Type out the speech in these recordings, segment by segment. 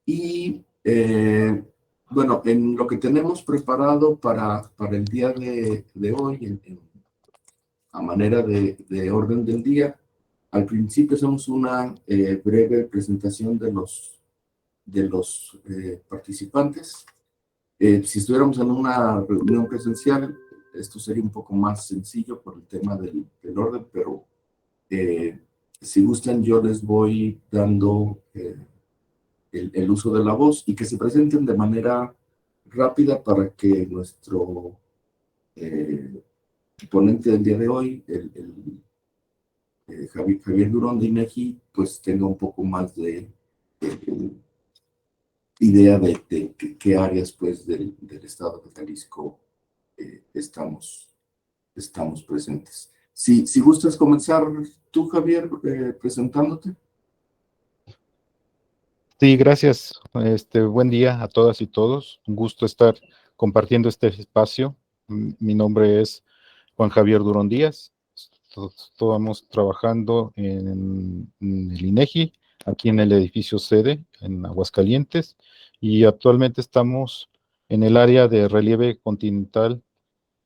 Y bueno, en lo que tenemos preparado para el día de hoy, a manera de orden del día, al principio hacemos una breve presentación de los participantes. Si estuviéramos en una reunión presencial, esto sería un poco más sencillo por el tema del orden, pero si gustan, yo les voy dando el uso de la voz y que se presenten de manera rápida para que nuestro ponente del día de hoy, Javier Durón de INEGI, pues tenga un poco más de idea de qué áreas pues del estado de Jalisco estamos presentes. Si gustas comenzar tú, Javier, presentándote. Sí, gracias. Buen día a todas y todos. Un gusto estar compartiendo este espacio. Mi nombre es Juan Javier Durón Díaz. Estamos trabajando en el INEGI, aquí en el edificio sede, en Aguascalientes, y actualmente estamos en el área de relieve continental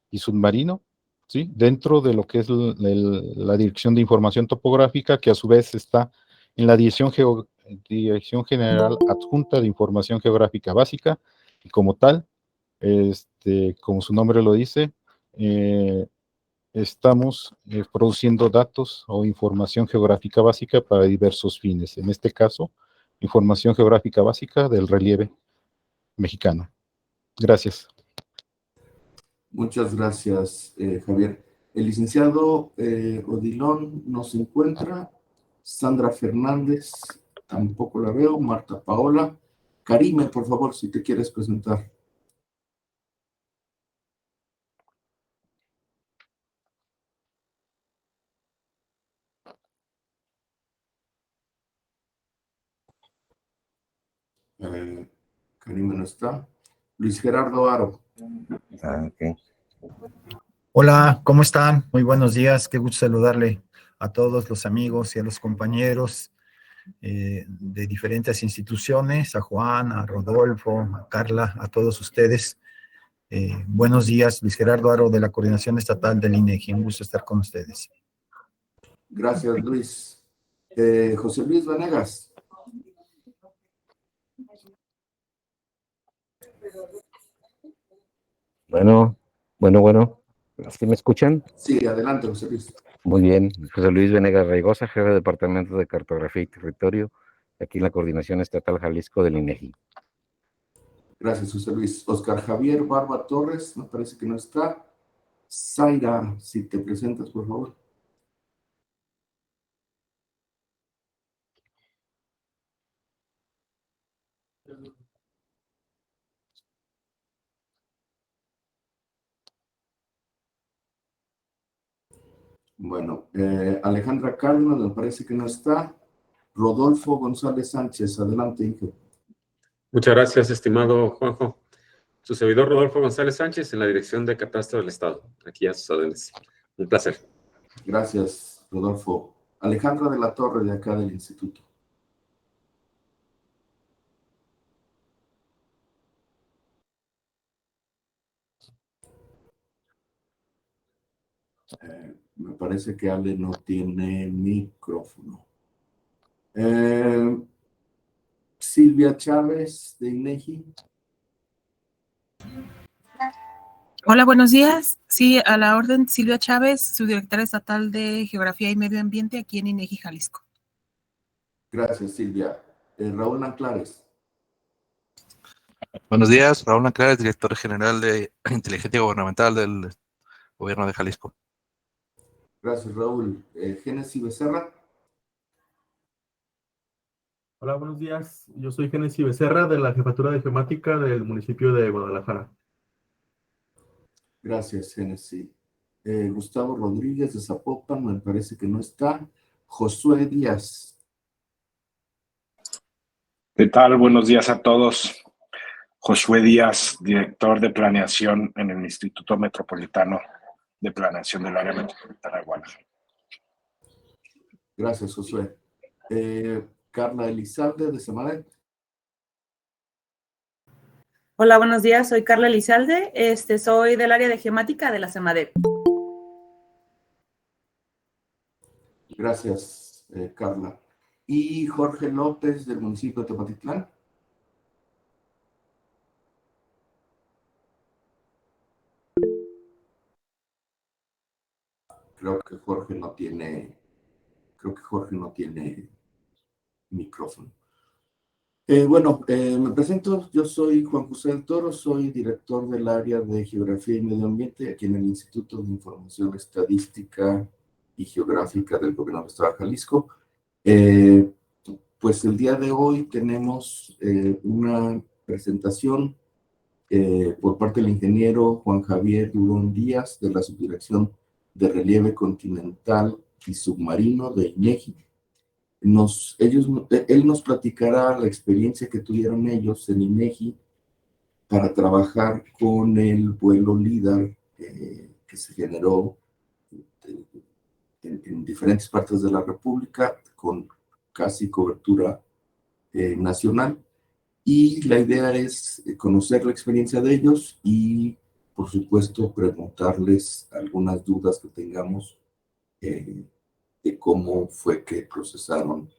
y submarino, ¿sí? Dentro de lo que es la Dirección de Información Topográfica, que a su vez está en la Dirección General Adjunta de Información Geográfica Básica, y como tal, como su nombre lo dice, estamos produciendo datos o información geográfica básica para diversos fines. En este caso, información geográfica básica del relieve mexicano. Gracias. Muchas gracias, Javier. El licenciado Odilon no se encuentra. Sandra Fernández, tampoco la veo. Marta Paola. Karime, por favor, si te quieres presentar. Karime no está. Luis Gerardo Aro. Okay. Hola, ¿cómo están? Muy buenos días, qué gusto saludarle a todos los amigos y a los compañeros de diferentes instituciones, a Juan, a Rodolfo, a Carla, a todos ustedes. Buenos días, Luis Gerardo Aro de la Coordinación Estatal del INEGI, un gusto estar con ustedes. Gracias, Luis. José Luis Vanegas. Bueno. ¿Sí me escuchan? Sí, adelante, José Luis. Muy bien. José Luis Venegas Raigosa, jefe de Departamento de Cartografía y Territorio, aquí en la Coordinación Estatal Jalisco del INEGI. Gracias, José Luis. Oscar Javier Barba Torres, me parece que no está. Zaira, si te presentas, por favor. Bueno, Alejandra Cárdenas, me parece que no está. Rodolfo González Sánchez, adelante, Inge. Muchas gracias, estimado Juanjo. Su servidor Rodolfo González Sánchez, en la Dirección de Catastro del Estado. Aquí a sus órdenes. Un placer. Gracias, Rodolfo. Alejandra de la Torre, de acá del Instituto. Me parece que Ale no tiene micrófono. Silvia Chávez, de INEGI. Hola, buenos días. Sí, a la orden, Silvia Chávez, subdirectora estatal de Geografía y Medio Ambiente aquí en INEGI Jalisco. Gracias, Silvia. Raúl Anclares. Buenos días, Raúl Anclares, director general de Inteligencia Gubernamental del Gobierno de Jalisco. Gracias, Raúl. Génesis Becerra. Hola, buenos días. Yo soy Génesis Becerra de la Jefatura de Geomática del municipio de Guadalajara. Gracias, Génesis. Gustavo Rodríguez de Zapopan, me parece que no está. Josué Díaz. ¿Qué tal? Buenos días a todos. Josué Díaz, director de planeación en el Instituto Metropolitano de Planeación del Área Metropolitana de Guadalajara. Gracias, Josué. Carla Elizalde de Semanet. Hola, buenos días. Soy Carla Elizalde. Soy del área de geomática de la CEMADEP. Gracias, Carla. Y Jorge López, del municipio de Tepatitlán. Creo que Jorge no tiene micrófono. Me presento, yo soy Juan José del Toro, soy director del área de Geografía y Medio Ambiente aquí en el Instituto de Información Estadística y Geográfica del Gobierno del Estado de Jalisco. Pues el día de hoy tenemos una presentación por parte del ingeniero Juan Javier Durón Díaz de la Subdirección de Relieve Continental y Submarino de INEGI. Él nos platicará la experiencia que tuvieron ellos en INEGI para trabajar con el vuelo LIDAR que se generó en diferentes partes de la República con casi cobertura nacional. Y la idea es conocer la experiencia de ellos y, por supuesto, preguntarles algunas dudas que tengamos de cómo fue que procesaron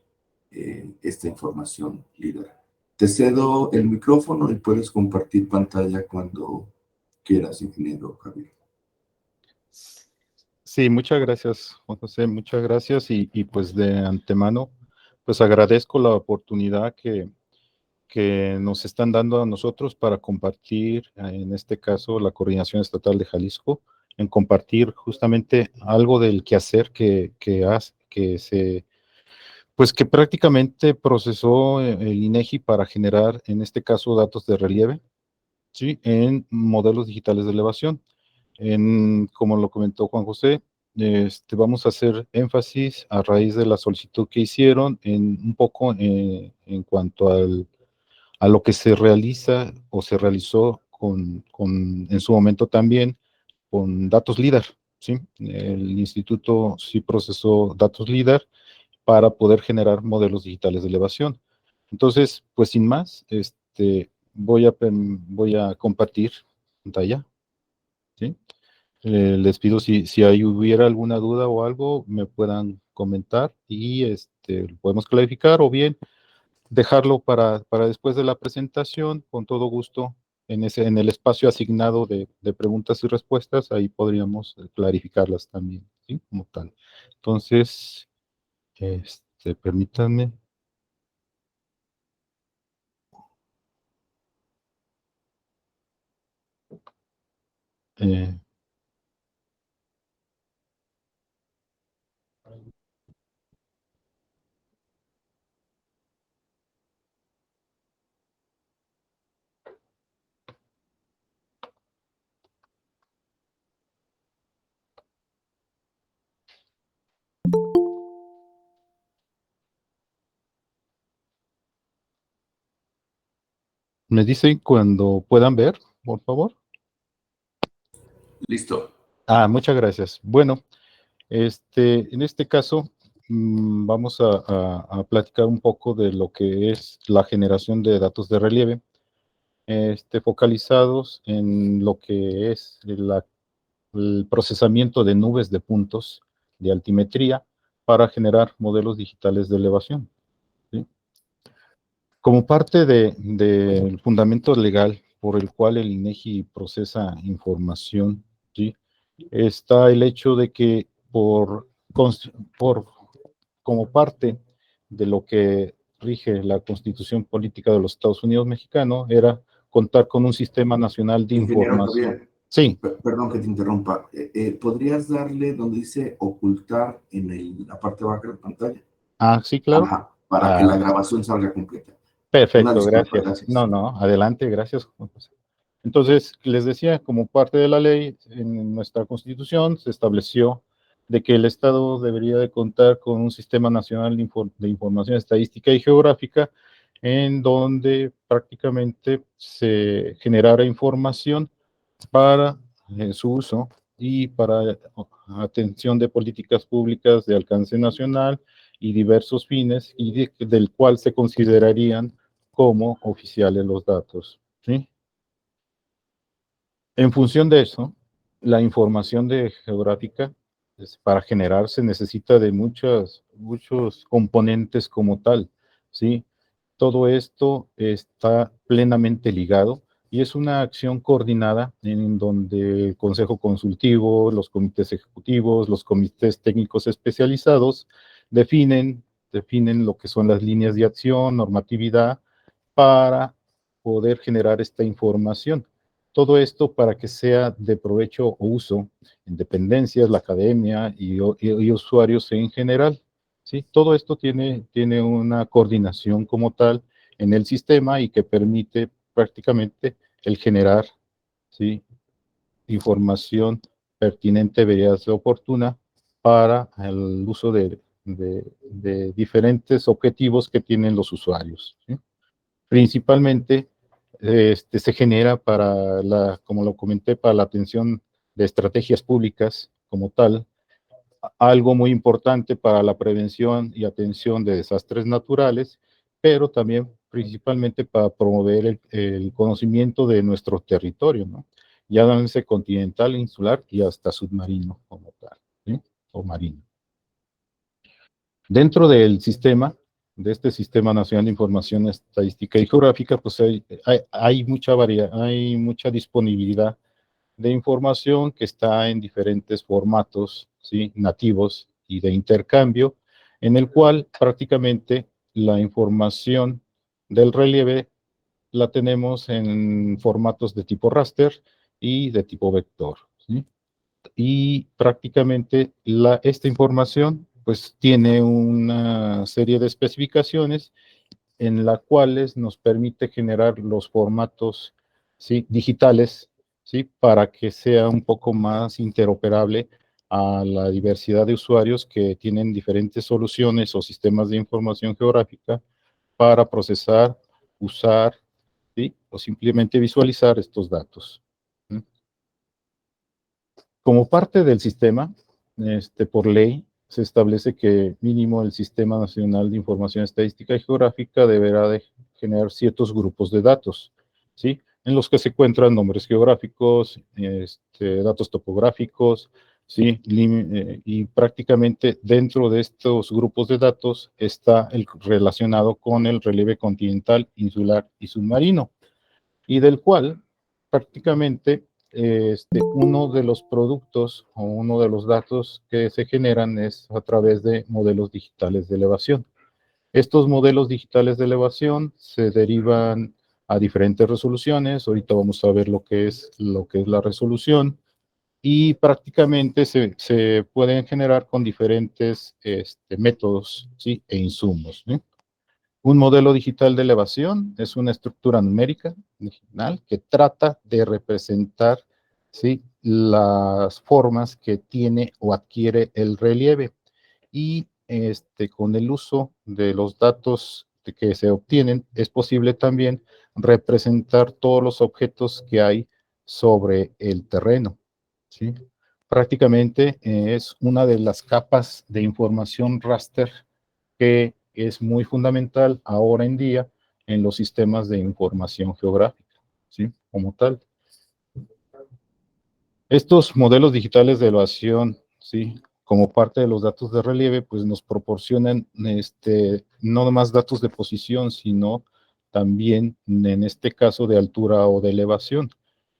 esta información LIDAR. Te cedo el micrófono y puedes compartir pantalla cuando quieras, ingeniero Javier. Sí, muchas gracias, Juan José, muchas gracias y pues de antemano, pues agradezco la oportunidad que nos están dando a nosotros para compartir, en este caso, la Coordinación Estatal de Jalisco, en compartir justamente algo del quehacer que prácticamente procesó el INEGI para generar, en este caso, datos de relieve, ¿sí? En modelos digitales de elevación. Como lo comentó Juan José, vamos a hacer énfasis a raíz de la solicitud que hicieron un poco en cuanto a lo que se realiza o se realizó en su momento también con datos LIDAR, ¿sí? El instituto sí procesó datos LIDAR para poder generar modelos digitales de elevación. Entonces, pues sin más, voy a compartir pantalla, ¿sí? Les pido si hubiera alguna duda o algo, me puedan comentar y podemos clarificar o bien dejarlo para después de la presentación, con todo gusto, en el espacio asignado de preguntas y respuestas, ahí podríamos clarificarlas también, ¿sí? Como tal. Entonces, permítanme. ¿Me dicen cuando puedan ver, por favor? Listo. Muchas gracias. Bueno, en este caso, vamos a platicar un poco de lo que es la generación de datos de relieve, focalizados en lo que es el procesamiento de nubes de puntos de altimetría para generar modelos digitales de elevación, ¿sí? Como parte del fundamento legal por el cual el INEGI procesa información, ¿sí? Está el hecho de que como parte de lo que rige la Constitución Política de los Estados Unidos Mexicanos, era contar con un sistema nacional de Ingeniero información. Javier, Sí. Perdón que te interrumpa. ¿Podrías darle donde dice ocultar en la parte baja de la pantalla? Sí, claro. Ajá, para que la grabación salga completa. Perfecto, gracias. No, adelante, gracias, Juan José. Entonces, les decía, como parte de la ley, en nuestra Constitución se estableció de que el Estado debería de contar con un sistema nacional de información estadística y geográfica en donde prácticamente se generara información para su uso y para atención de políticas públicas de alcance nacional y diversos fines, y del cual se considerarían como oficiales los datos, ¿sí? En función de eso, la información geográfica, para generar, se necesita de muchos componentes como tal, ¿sí? Todo esto está plenamente ligado y es una acción coordinada en donde el Consejo Consultivo, los comités ejecutivos, los comités técnicos especializados definen lo que son las líneas de acción, normatividad, para poder generar esta información. Todo esto para que sea de provecho o uso en dependencias, la academia y usuarios en general. ¿Sí? Todo esto tiene una coordinación como tal en el sistema y que permite prácticamente el generar, ¿sí?, información pertinente, veraz y oportuna para el uso de diferentes objetivos que tienen los usuarios, ¿sí? Principalmente se genera para como lo comenté, para la atención de estrategias públicas como tal, algo muy importante para la prevención y atención de desastres naturales, pero también principalmente para promover el conocimiento de nuestro territorio, ¿no? Ya llámese continental, insular y hasta submarino como tal, ¿sí? O marino. Dentro del sistema, de este Sistema Nacional de Información Estadística y Geográfica, pues hay mucha disponibilidad de información que está en diferentes formatos, ¿sí?, nativos y de intercambio, en el cual prácticamente la información del relieve la tenemos en formatos de tipo raster y de tipo vector, ¿sí? Y prácticamente esta información pues tiene una serie de especificaciones en las cuales nos permite generar los formatos, ¿sí?, digitales, ¿sí?, para que sea un poco más interoperable a la diversidad de usuarios que tienen diferentes soluciones o sistemas de información geográfica para procesar, usar, ¿sí?, o simplemente visualizar estos datos. Como parte del sistema, por ley, se establece que mínimo el Sistema Nacional de Información Estadística y Geográfica deberá de generar ciertos grupos de datos, ¿sí?, en los que se encuentran nombres geográficos, datos topográficos, ¿sí?, y prácticamente dentro de estos grupos de datos está el relacionado con el relieve continental, insular y submarino, y del cual prácticamente uno de los productos o uno de los datos que se generan es a través de modelos digitales de elevación. Estos modelos digitales de elevación se derivan a diferentes resoluciones. Ahorita vamos a ver lo que es la resolución, y prácticamente se pueden generar con diferentes métodos, ¿sí?, e insumos, ¿sí? Un modelo digital de elevación es una estructura numérica digital que trata de representar, ¿sí?, las formas que tiene o adquiere el relieve, y con el uso de los datos que se obtienen es posible también representar todos los objetos que hay sobre el terreno, ¿sí? Prácticamente es una de las capas de información raster que es muy fundamental ahora en día en los sistemas de información geográfica, ¿sí?, como tal. Estos modelos digitales de elevación, ¿sí?, como parte de los datos de relieve, pues nos proporcionan no más datos de posición, sino también, en este caso, de altura o de elevación.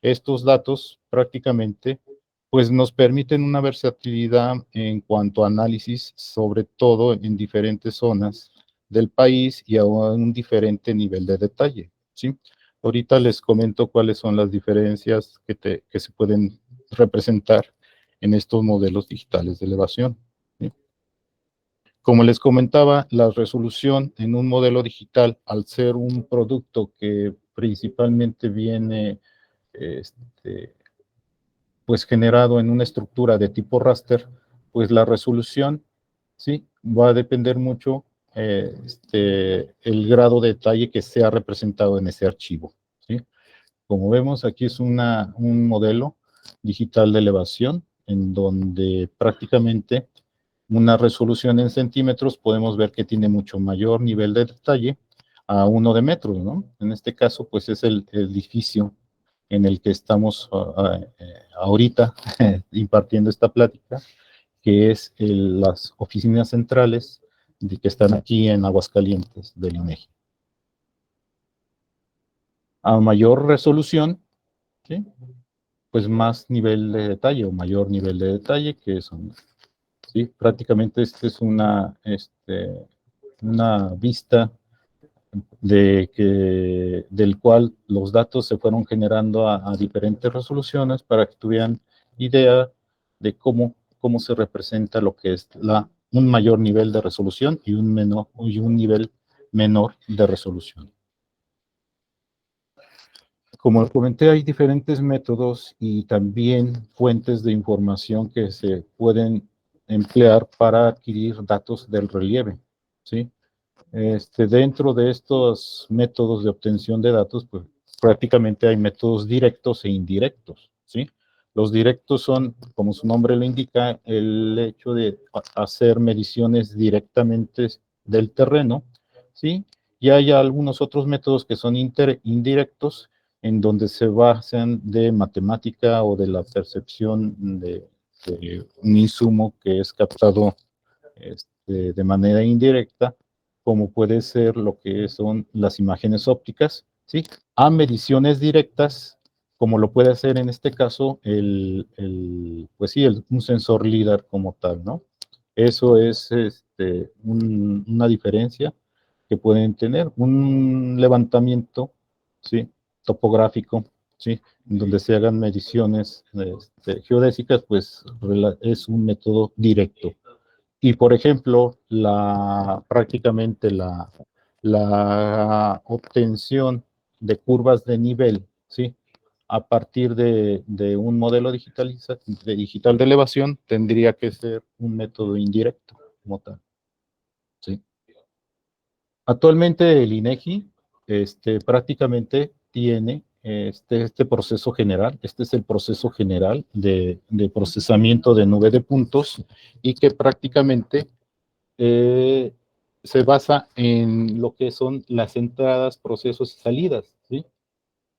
Estos datos prácticamente pues nos permiten una versatilidad en cuanto a análisis, sobre todo en diferentes zonas del país y a un diferente nivel de detalle, ¿sí? Ahorita les comento cuáles son las diferencias que se pueden representar en estos modelos digitales de elevación, ¿sí? Como les comentaba, la resolución en un modelo digital, al ser un producto que principalmente viene pues generado en una estructura de tipo raster, pues la resolución, ¿sí?, va a depender mucho el grado de detalle que sea representado en ese archivo, ¿sí? Como vemos, aquí es un modelo digital de elevación, en donde prácticamente una resolución en centímetros podemos ver que tiene mucho mayor nivel de detalle a 1 de metros, ¿no? En este caso, pues es el edificio en el que estamos ahorita impartiendo esta plática, que es las oficinas centrales que están aquí en Aguascalientes del INEGI. A mayor resolución, ¿sí?, pues más nivel de detalle o mayor nivel de detalle, que son, ¿sí?, prácticamente esta es una vista del cual los datos se fueron generando a diferentes resoluciones para que tuvieran idea de cómo se representa lo que es un mayor nivel de resolución y un nivel menor de resolución. Como comenté, hay diferentes métodos y también fuentes de información que se pueden emplear para adquirir datos del relieve, ¿sí? Dentro de estos métodos de obtención de datos, pues prácticamente hay métodos directos e indirectos, ¿sí? Los directos son, como su nombre lo indica, el hecho de hacer mediciones directamente del terreno, ¿sí? Y hay algunos otros métodos que son indirectos, en donde se basan de matemática o de la percepción de un insumo que es captado de manera indirecta, como puede ser lo que son las imágenes ópticas, ¿sí? A mediciones directas, como lo puede hacer en este caso un sensor LIDAR como tal, ¿no? Eso es una diferencia que pueden tener, un levantamiento, ¿sí?, topográfico, ¿sí?, en donde se hagan mediciones geodésicas, pues es un método directo. Y, por ejemplo, prácticamente la obtención de curvas de nivel, ¿sí?, a partir de un modelo digital de elevación, tendría que ser un método indirecto, como tal, ¿sí? Actualmente el INEGI prácticamente tiene este proceso general, este es el proceso general de procesamiento de nube de puntos, y que prácticamente se basa en lo que son las entradas, procesos y salidas, ¿sí?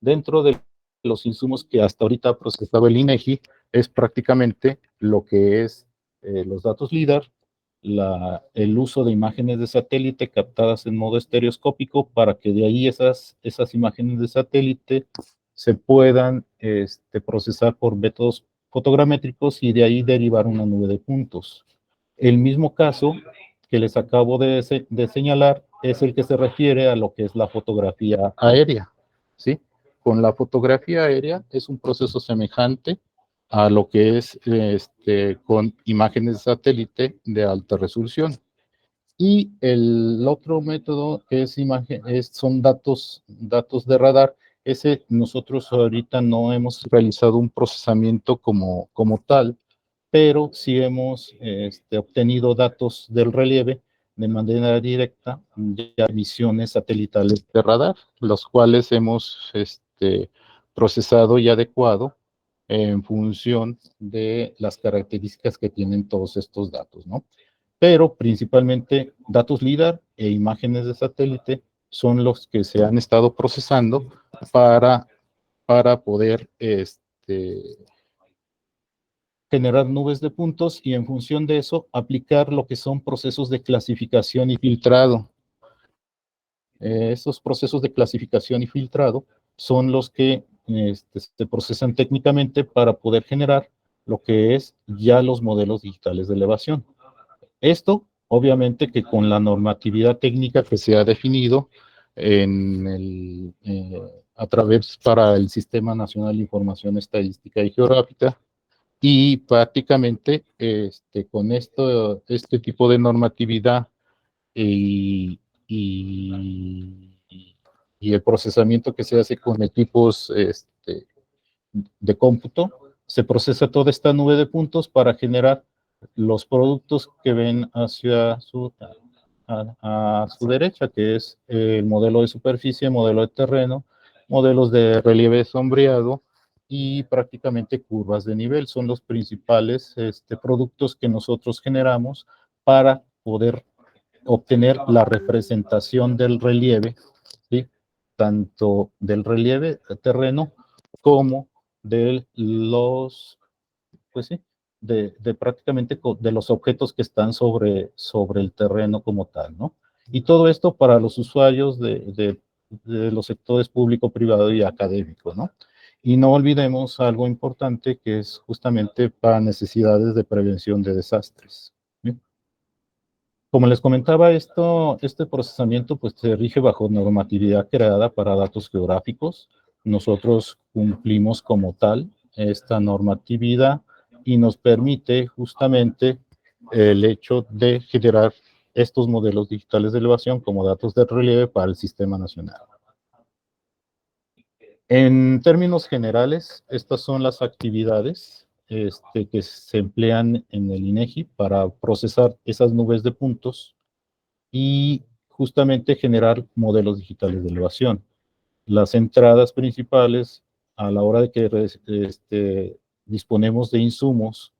Dentro de los insumos que hasta ahorita ha procesado el INEGI, es prácticamente lo que es los datos LIDAR, el uso de imágenes de satélite captadas en modo estereoscópico, para que de ahí esas imágenes de satélite se puedan procesar por métodos fotogramétricos y de ahí derivar una nube de puntos. El mismo caso que les acabo de señalar es el que se refiere a lo que es la fotografía aérea, ¿sí? Con la fotografía aérea es un proceso semejante a lo que es con imágenes de satélite de alta resolución. Y el otro método son datos de radar. Ese nosotros ahorita no hemos realizado un procesamiento como tal, pero sí hemos obtenido datos del relieve de manera directa, ya misiones satelitales de radar, los cuales hemos procesado y adecuado en función de las características que tienen todos estos datos, ¿no? Pero principalmente datos LIDAR e imágenes de satélite son los que se han estado procesando para poder generar nubes de puntos, y en función de eso aplicar lo que son procesos de clasificación y filtrado. Esos procesos de clasificación y filtrado son los que se procesan técnicamente para poder generar lo que es ya los modelos digitales de elevación. Esto, obviamente, que con la normatividad técnica que se ha definido a través para el Sistema Nacional de Información Estadística y Geográfica, y prácticamente con este tipo de normatividad y el procesamiento que se hace con equipos de cómputo, se procesa toda esta nube de puntos para generar los productos que ven hacia a su derecha, que es el modelo de superficie, modelo de terreno, modelos de relieve sombreado y prácticamente curvas de nivel. Son los principales productos que nosotros generamos para poder obtener la representación del relieve, ¿sí?, tanto del relieve terreno como de los, pues sí, de prácticamente de los objetos que están sobre el terreno como tal, ¿no? Y todo esto para los usuarios de los sectores público, privado y académico, ¿no? Y no olvidemos algo importante que es justamente para necesidades de prevención de desastres, ¿sí? Como les comentaba, este procesamiento pues se rige bajo normatividad creada para datos geográficos. Nosotros cumplimos como tal esta normatividad y nos permite justamente el hecho de generar estos modelos digitales de elevación como datos de relieve para el Sistema Nacional. En términos generales, estas son las actividades que se emplean en el INEGI para procesar esas nubes de puntos y justamente generar modelos digitales de elevación. Las entradas principales, a la hora de que disponemos de insumos,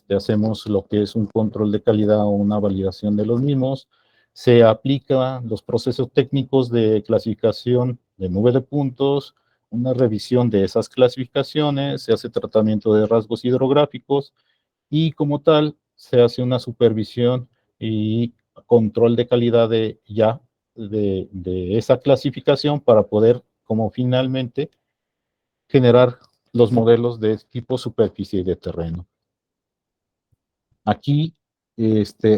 hacemos lo que es un control de calidad o una validación de los mismos, se aplican los procesos técnicos de clasificación de nube de puntos, una revisión de esas clasificaciones, se hace tratamiento de rasgos hidrográficos y como tal se hace una supervisión y control de calidad de esa clasificación para poder, como finalmente, generar los modelos de tipo superficie y de terreno. Aquí, el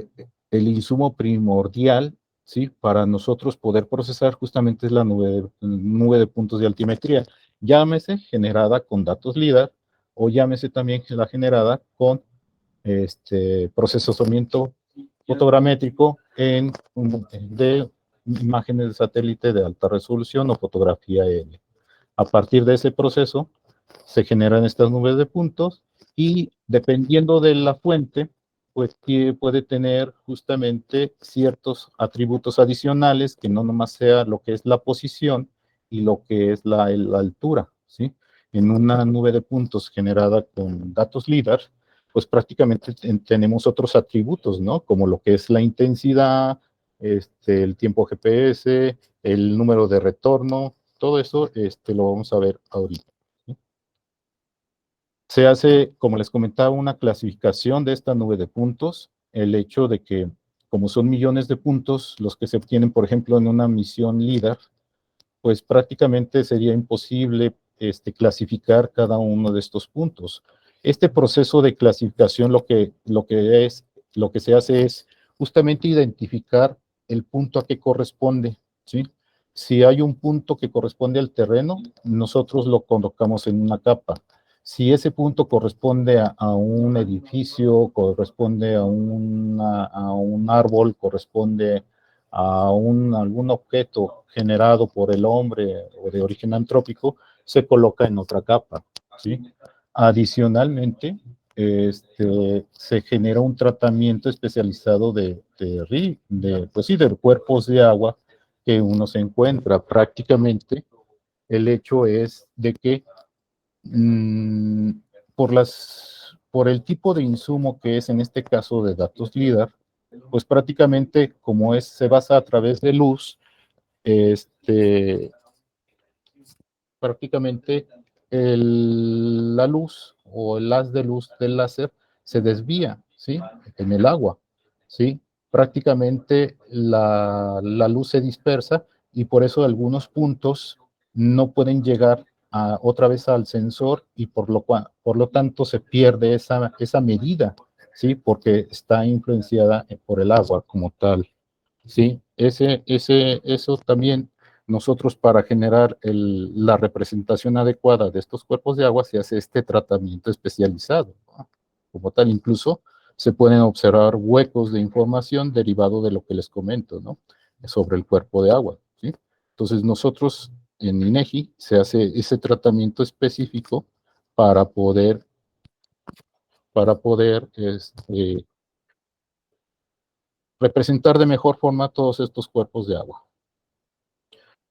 insumo primordial, ¿sí? Para nosotros poder procesar justamente es la nube de puntos de altimetría. Llámese generada con datos LIDAR o llámese también la generada con procesamiento fotogramétrico de imágenes de satélite de alta resolución o fotografía aérea. A partir de ese proceso se generan estas nubes de puntos y dependiendo de la fuente, pues puede tener justamente ciertos atributos adicionales que no nomás sea lo que es la posición y lo que es la altura, ¿sí? En una nube de puntos generada con datos LIDAR, pues prácticamente tenemos otros atributos, ¿no? Como lo que es la intensidad, el tiempo GPS, el número de retorno, todo eso lo vamos a ver ahorita. ¿Sí? Se hace, como les comentaba, una clasificación de esta nube de puntos, el hecho de que, como son millones de puntos los que se obtienen, por ejemplo, en una misión LIDAR, pues prácticamente sería imposible clasificar cada uno de estos puntos. Este proceso de clasificación lo que se hace es justamente identificar el punto a que corresponde, ¿sí? Si hay un punto que corresponde al terreno, nosotros lo colocamos en una capa. Si ese punto corresponde a un edificio, corresponde a un árbol, corresponde a algún objeto generado por el hombre o de origen antrópico, se coloca en otra capa, ¿sí? Adicionalmente, se genera un tratamiento especializado de cuerpos de agua que uno se encuentra. Prácticamente, el hecho es de que por el tipo de insumo que es en este caso de datos LIDAR, pues prácticamente como se basa a través de luz, prácticamente la luz o el haz de luz del láser se desvía, ¿sí? En el agua, ¿sí? Prácticamente la luz se dispersa y por eso algunos puntos no pueden llegar otra vez al sensor y por lo tanto se pierde esa medida, ¿sí? Porque está influenciada por el agua como tal, ¿sí? Eso también nosotros para generar la representación adecuada de estos cuerpos de agua se hace este tratamiento especializado, ¿no? Como tal, incluso se pueden observar huecos de información derivado de lo que les comento, ¿no? Sobre el cuerpo de agua, ¿sí? Entonces nosotros en INEGI se hace ese tratamiento específico para poder representar de mejor forma todos estos cuerpos de agua.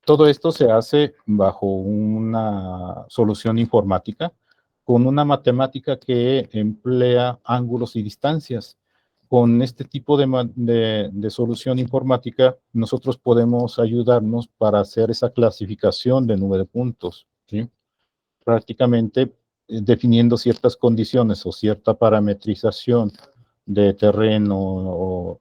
Todo esto se hace bajo una solución informática con una matemática que emplea ángulos y distancias. Con este tipo de solución informática, nosotros podemos ayudarnos para hacer esa clasificación de nube de puntos, ¿sí? prácticamente definiendo ciertas condiciones o cierta parametrización de terreno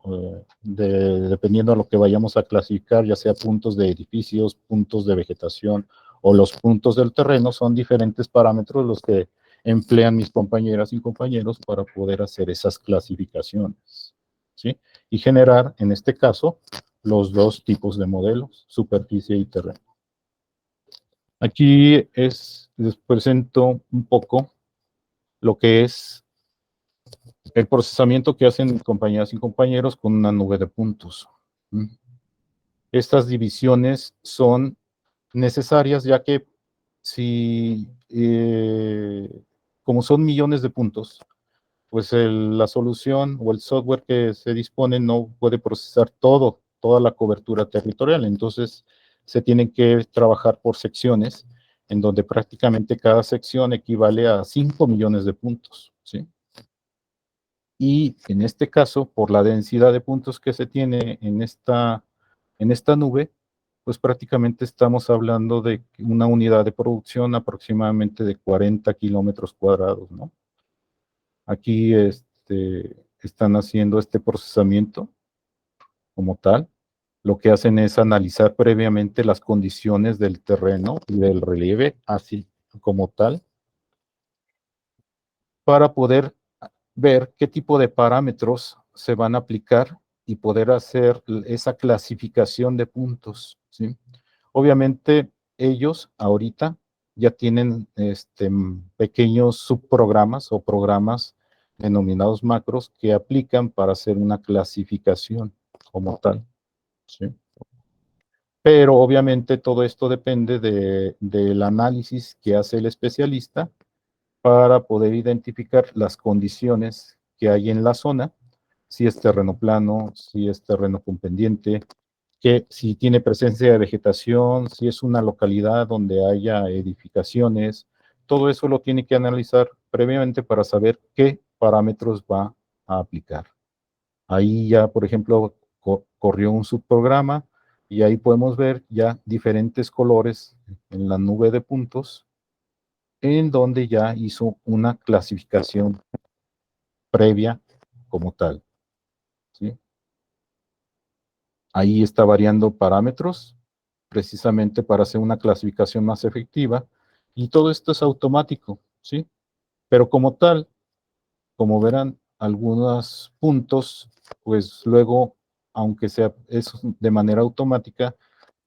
dependiendo de lo que vayamos a clasificar, ya sea puntos de edificios, puntos de vegetación o los puntos del terreno, son diferentes parámetros los que emplean mis compañeras y compañeros para poder hacer esas clasificaciones, ¿sí? Y generar, en este caso, los dos tipos de modelos, superficie y terreno. Aquí les presento un poco lo que es el procesamiento que hacen compañeras y compañeros con una nube de puntos. Estas divisiones son necesarias ya que como son millones de puntos, pues la solución o el software que se dispone no puede procesar toda la cobertura territorial. Entonces, se tienen que trabajar por secciones, en donde prácticamente cada sección equivale a 5 millones de puntos, ¿sí? Y en este caso, por la densidad de puntos que se tiene en esta nube, pues prácticamente estamos hablando de una unidad de producción aproximadamente de 40 kilómetros cuadrados, ¿no? Aquí están haciendo este procesamiento como tal. Lo que hacen es analizar previamente las condiciones del terreno y del relieve, así como tal, para poder ver qué tipo de parámetros se van a aplicar y poder hacer esa clasificación de puntos, ¿sí? Obviamente, ellos ahorita ya tienen pequeños subprogramas o programas denominados macros que aplican para hacer una clasificación como tal, ¿sí? Pero obviamente todo esto depende del análisis que hace el especialista para poder identificar las condiciones que hay en la zona, si es terreno plano, si es terreno con pendiente, que si tiene presencia de vegetación, si es una localidad donde haya edificaciones, todo eso lo tiene que analizar previamente para saber qué parámetros va a aplicar. Ahí ya, por ejemplo, corrió un subprograma y ahí podemos ver ya diferentes colores en la nube de puntos, en donde ya hizo una clasificación previa como tal, ¿sí? Ahí está variando parámetros, precisamente para hacer una clasificación más efectiva, y todo esto es automático, ¿sí? Pero como tal, como verán, algunos puntos, pues luego, aunque sea eso de manera automática,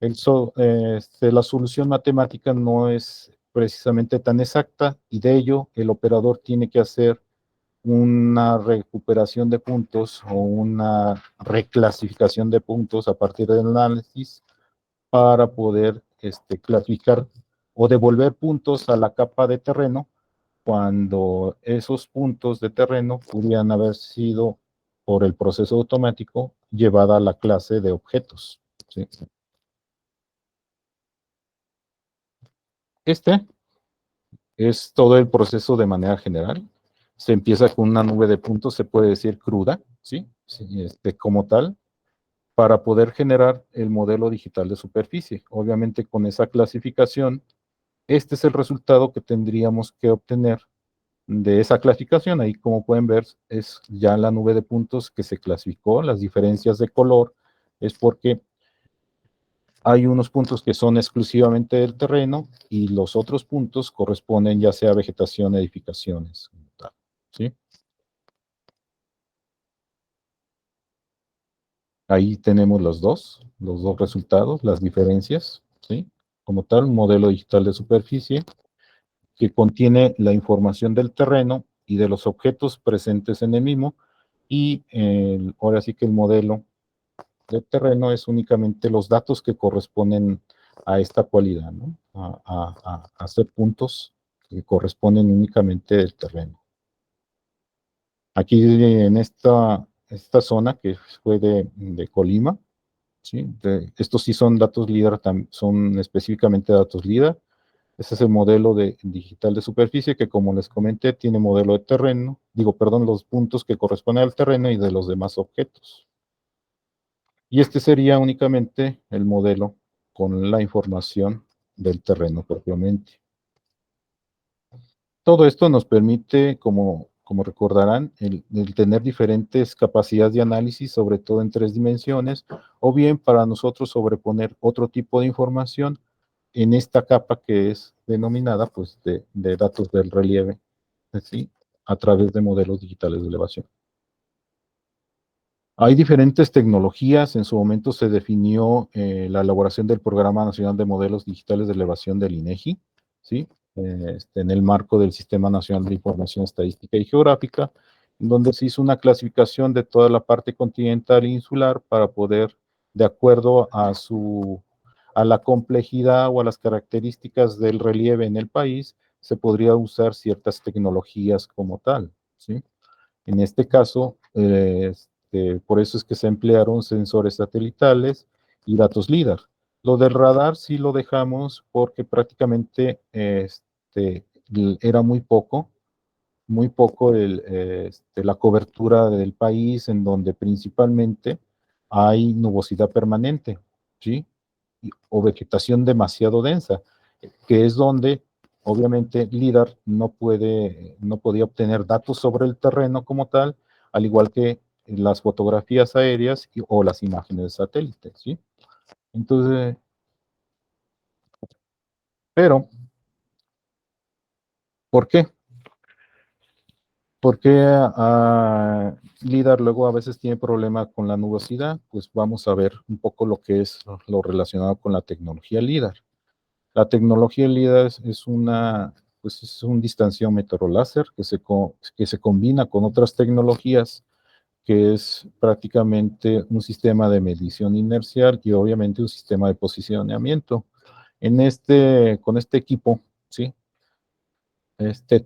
la solución matemática no es precisamente tan exacta, y de ello el operador tiene que hacer una recuperación de puntos o una reclasificación de puntos a partir del análisis para poder clasificar o devolver puntos a la capa de terreno cuando esos puntos de terreno pudieran haber sido, por el proceso automático, llevada a la clase de objetos, ¿sí? Este es todo el proceso de manera general. Se empieza con una nube de puntos, se puede decir cruda, ¿sí? Como tal, para poder generar el modelo digital de superficie. Obviamente, con esa clasificación, este es el resultado que tendríamos que obtener de esa clasificación. Ahí, como pueden ver, es ya la nube de puntos que se clasificó. Las diferencias de color es porque hay unos puntos que son exclusivamente del terreno y los otros puntos corresponden ya sea a vegetación, edificaciones, ¿sí? Ahí tenemos los dos resultados, las diferencias, ¿sí? Como tal, un modelo digital de superficie que contiene la información del terreno y de los objetos presentes en el mismo, y ahora sí que el modelo de terreno es únicamente los datos que corresponden a esta cualidad, ¿no? A hacer puntos que corresponden únicamente del terreno. Aquí en esta zona que fue de Colima, ¿sí? Estos sí son datos LIDAR, son específicamente datos LIDAR. Ese es el modelo digital de superficie que, como les comenté, tiene modelo de terreno, los puntos que corresponden al terreno y de los demás objetos. Y este sería únicamente el modelo con la información del terreno propiamente. Todo esto nos permite, como recordarán, el tener diferentes capacidades de análisis, sobre todo en 3 dimensiones, o bien para nosotros sobreponer otro tipo de información en esta capa que es denominada pues de datos del relieve, ¿sí? A través de modelos digitales de elevación. Hay diferentes tecnologías. En su momento se definió la elaboración del Programa Nacional de Modelos Digitales de Elevación del INEGI, ¿sí? En el marco del Sistema Nacional de Información Estadística y Geográfica, donde se hizo una clasificación de toda la parte continental e insular para poder, de acuerdo a la complejidad o a las características del relieve en el país, se podría usar ciertas tecnologías como tal, ¿sí? En este caso, por eso es que se emplearon sensores satelitales y datos LIDAR. Lo del radar sí lo dejamos porque prácticamente era muy poco la cobertura del país, en donde principalmente hay nubosidad permanente, ¿sí? O vegetación demasiado densa, que es donde obviamente LIDAR no podía obtener datos sobre el terreno como tal, al igual que las fotografías aéreas o las imágenes de satélite, ¿sí? Entonces, pero, ¿por qué? ¿Por qué LIDAR luego a veces tiene problema con la nubosidad? Pues vamos a ver un poco lo que es lo relacionado con la tecnología LIDAR. La tecnología LIDAR pues es un distanciómetro láser que se combina con otras tecnologías, que es prácticamente un sistema de medición inercial y obviamente un sistema de posicionamiento. Con este equipo, ¿sí? Este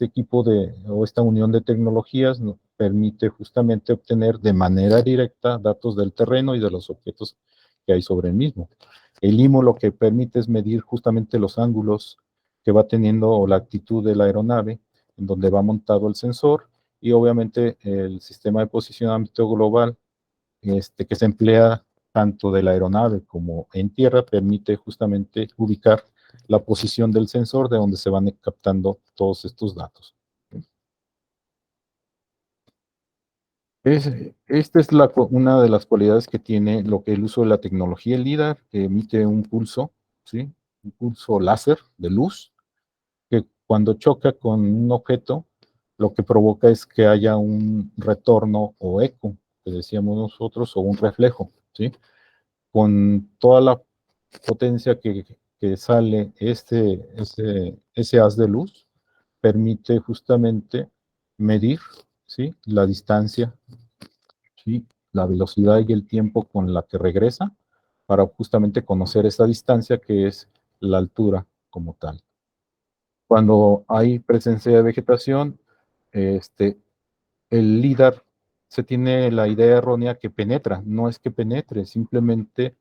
equipo o esta unión de tecnologías nos permite justamente obtener de manera directa datos del terreno y de los objetos que hay sobre el mismo. El IMO lo que permite es medir justamente los ángulos que va teniendo o la actitud de la aeronave, en donde va montado el sensor, y obviamente el sistema de posicionamiento global que se emplea tanto de la aeronave como en tierra, permite justamente ubicar la posición del sensor de donde se van captando todos estos datos. Esta es una de las cualidades que tiene el uso de la tecnología LIDAR, que emite un pulso, ¿sí? Un pulso láser de luz, que cuando choca con un objeto, lo que provoca es que haya un retorno o eco, que decíamos nosotros, o un reflejo, ¿sí? Con toda la potencia que sale ese haz de luz, permite justamente medir, ¿sí? La distancia, ¿sí? La velocidad y el tiempo con la que regresa, para justamente conocer esa distancia que es la altura como tal. Cuando hay presencia de vegetación, el LIDAR se tiene la idea errónea que penetra. No es que penetre, simplemente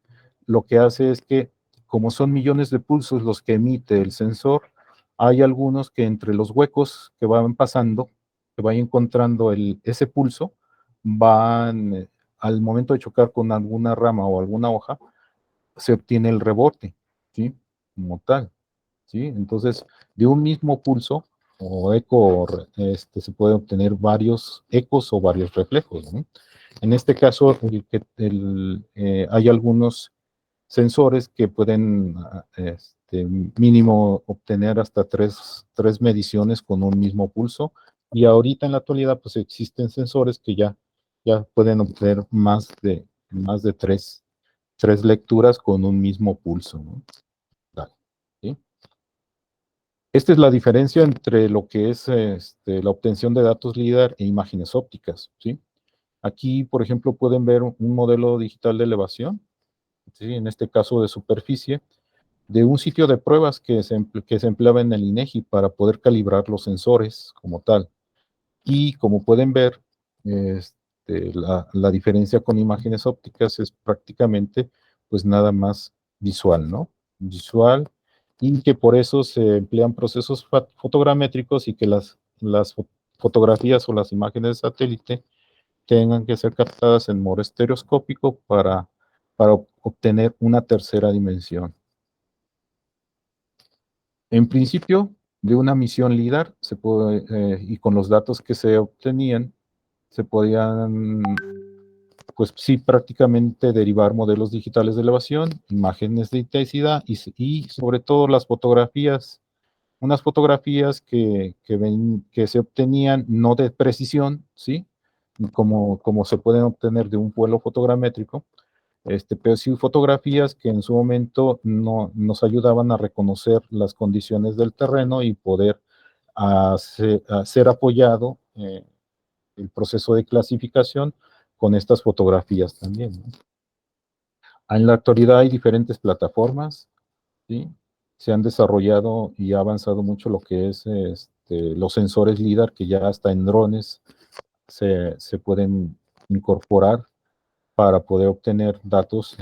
lo que hace es que, como son millones de pulsos los que emite el sensor, hay algunos que entre los huecos que van pasando, que van encontrando ese pulso, al momento de chocar con alguna rama o alguna hoja, se obtiene el rebote, ¿sí? Como tal, ¿sí? Entonces, de un mismo pulso o eco, se puede obtener varios ecos o varios reflejos, ¿no? En este caso, hay algunos sensores que pueden, mínimo, obtener hasta tres mediciones con un mismo pulso, y ahorita en la actualidad, pues existen sensores que ya pueden obtener más de tres lecturas con un mismo pulso, ¿no? Dale, ¿sí? Esta es la diferencia entre lo que es la obtención de datos LIDAR e imágenes ópticas, ¿sí? Aquí, por ejemplo, pueden ver un modelo digital de elevación, ¿sí? En este caso de superficie, de un sitio de pruebas que se empleaba en el INEGI para poder calibrar los sensores como tal. Y como pueden ver, la diferencia con imágenes ópticas es prácticamente pues nada más visual, ¿no? Visual, y que por eso se emplean procesos fotogramétricos, y que las fotografías o las imágenes de satélite tengan que ser captadas en modo estereoscópico para obtener una tercera dimensión. En principio, de una misión LIDAR y con los datos que se obtenían, se podían, pues sí, prácticamente derivar modelos digitales de elevación, imágenes de intensidad y sobre todo las fotografías, unas fotografías que se obtenían no de precisión, ¿sí? Como se pueden obtener de un vuelo fotogramétrico, pero sí fotografías que en su momento nos ayudaban a reconocer las condiciones del terreno y poder ser apoyado el proceso de clasificación con estas fotografías también, ¿no? En la actualidad hay diferentes plataformas, ¿sí? Se han desarrollado y ha avanzado mucho lo que es los sensores LIDAR, que ya hasta en drones se pueden incorporar para poder obtener datos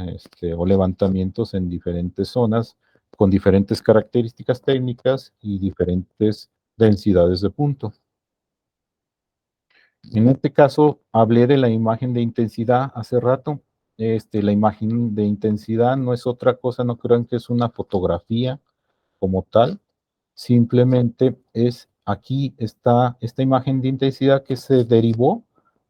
o levantamientos en diferentes zonas con diferentes características técnicas y diferentes densidades de punto. En este caso, hablé de la imagen de intensidad hace rato. La imagen de intensidad no es otra cosa, no crean que es una fotografía como tal, simplemente aquí está esta imagen de intensidad que se derivó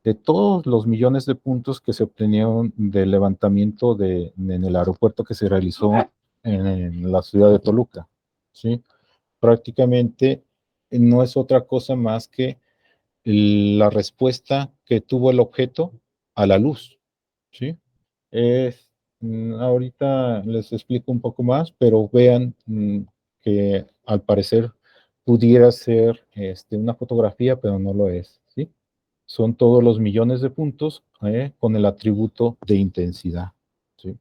de todos los millones de puntos que se obtenieron del levantamiento en el aeropuerto que se realizó en la ciudad de Toluca, ¿sí? Prácticamente no es otra cosa más que la respuesta que tuvo el objeto a la luz, ¿sí? Ahorita les explico un poco más, pero vean que al parecer pudiera ser una fotografía, pero no lo es, ¿sí? Son todos los millones de puntos con el atributo de intensidad, ¿sí?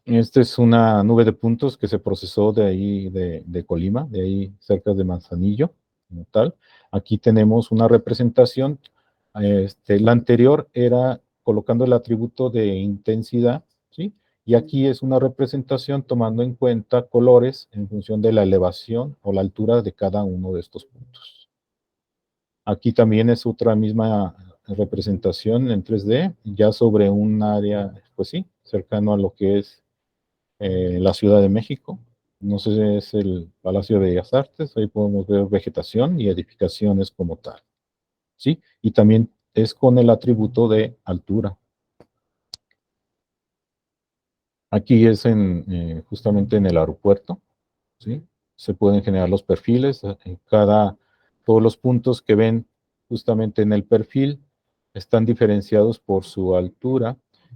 Esta es una nube de puntos que se procesó de ahí, de Colima, de ahí cerca de Manzanillo, como tal. Aquí tenemos una representación. La anterior era colocando el atributo de intensidad, ¿sí? Y aquí es una representación tomando en cuenta colores en función de la elevación o la altura de cada uno de estos puntos. Aquí también es otra misma representación en 3D, ya sobre un área, pues sí, cercano a lo que es la Ciudad de México. No sé si es el Palacio de Bellas Artes, ahí podemos ver vegetación y edificaciones como tal, ¿sí? Y también es con el atributo de altura. Aquí es justamente en el aeropuerto, ¿sí? Se pueden generar los perfiles, todos los puntos que ven justamente en el perfil están diferenciados por su altura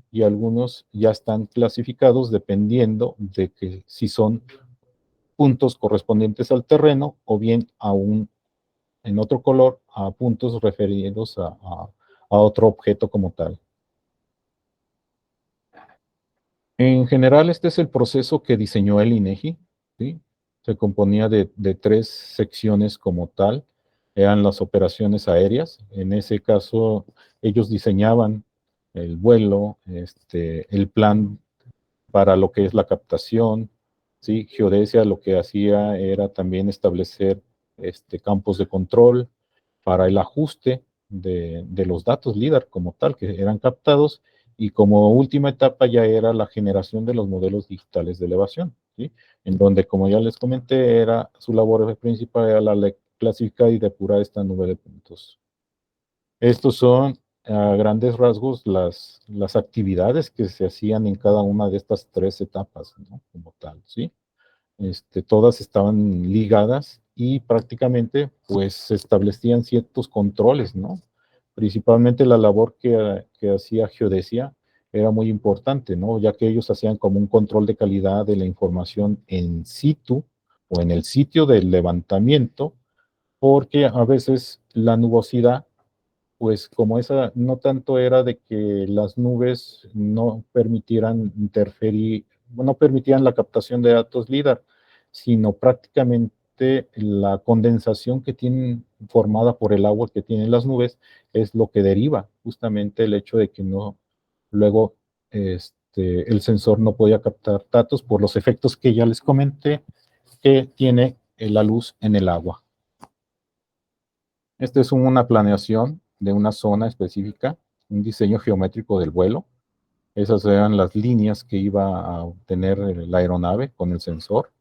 y algunos ya están clasificados dependiendo de que si son puntos correspondientes al terreno o bien en otro color a puntos referidos a otro objeto como tal. En general, este es el proceso que diseñó el INEGI, ¿sí? Se componía de 3 secciones como tal, eran las operaciones aéreas. En ese caso, ellos diseñaban el vuelo, el plan para lo que es la captación, ¿sí? Geodesia lo que hacía era también establecer campos de control para el ajuste de los datos LIDAR como tal, que eran captados, y como última etapa ya era la generación de los modelos digitales de elevación, ¿sí? En donde, como ya les comenté, su labor principal era la clasificar y depurar esta nube de puntos. Estos son, a grandes rasgos, las actividades que se hacían en cada una de estas 3 etapas, ¿no? Como tal, ¿sí? Todas estaban ligadas y prácticamente, pues, se establecían ciertos controles, ¿no? Principalmente la labor que hacía Geodesia era muy importante, ¿no? Ya que ellos hacían como un control de calidad de la información en situ o en el sitio del levantamiento, porque a veces la nubosidad, pues como esa no tanto era de que las nubes no permitieran interferir, no permitían la captación de datos LIDAR, sino prácticamente la condensación que tienen formada por el agua que tienen las nubes es lo que deriva justamente el hecho de que luego el sensor no podía captar datos por los efectos que ya les comenté que tiene la luz en el agua. Esta es una planeación de una zona específica, un diseño geométrico del vuelo. Esas eran las líneas que iba a obtener la aeronave con el sensor.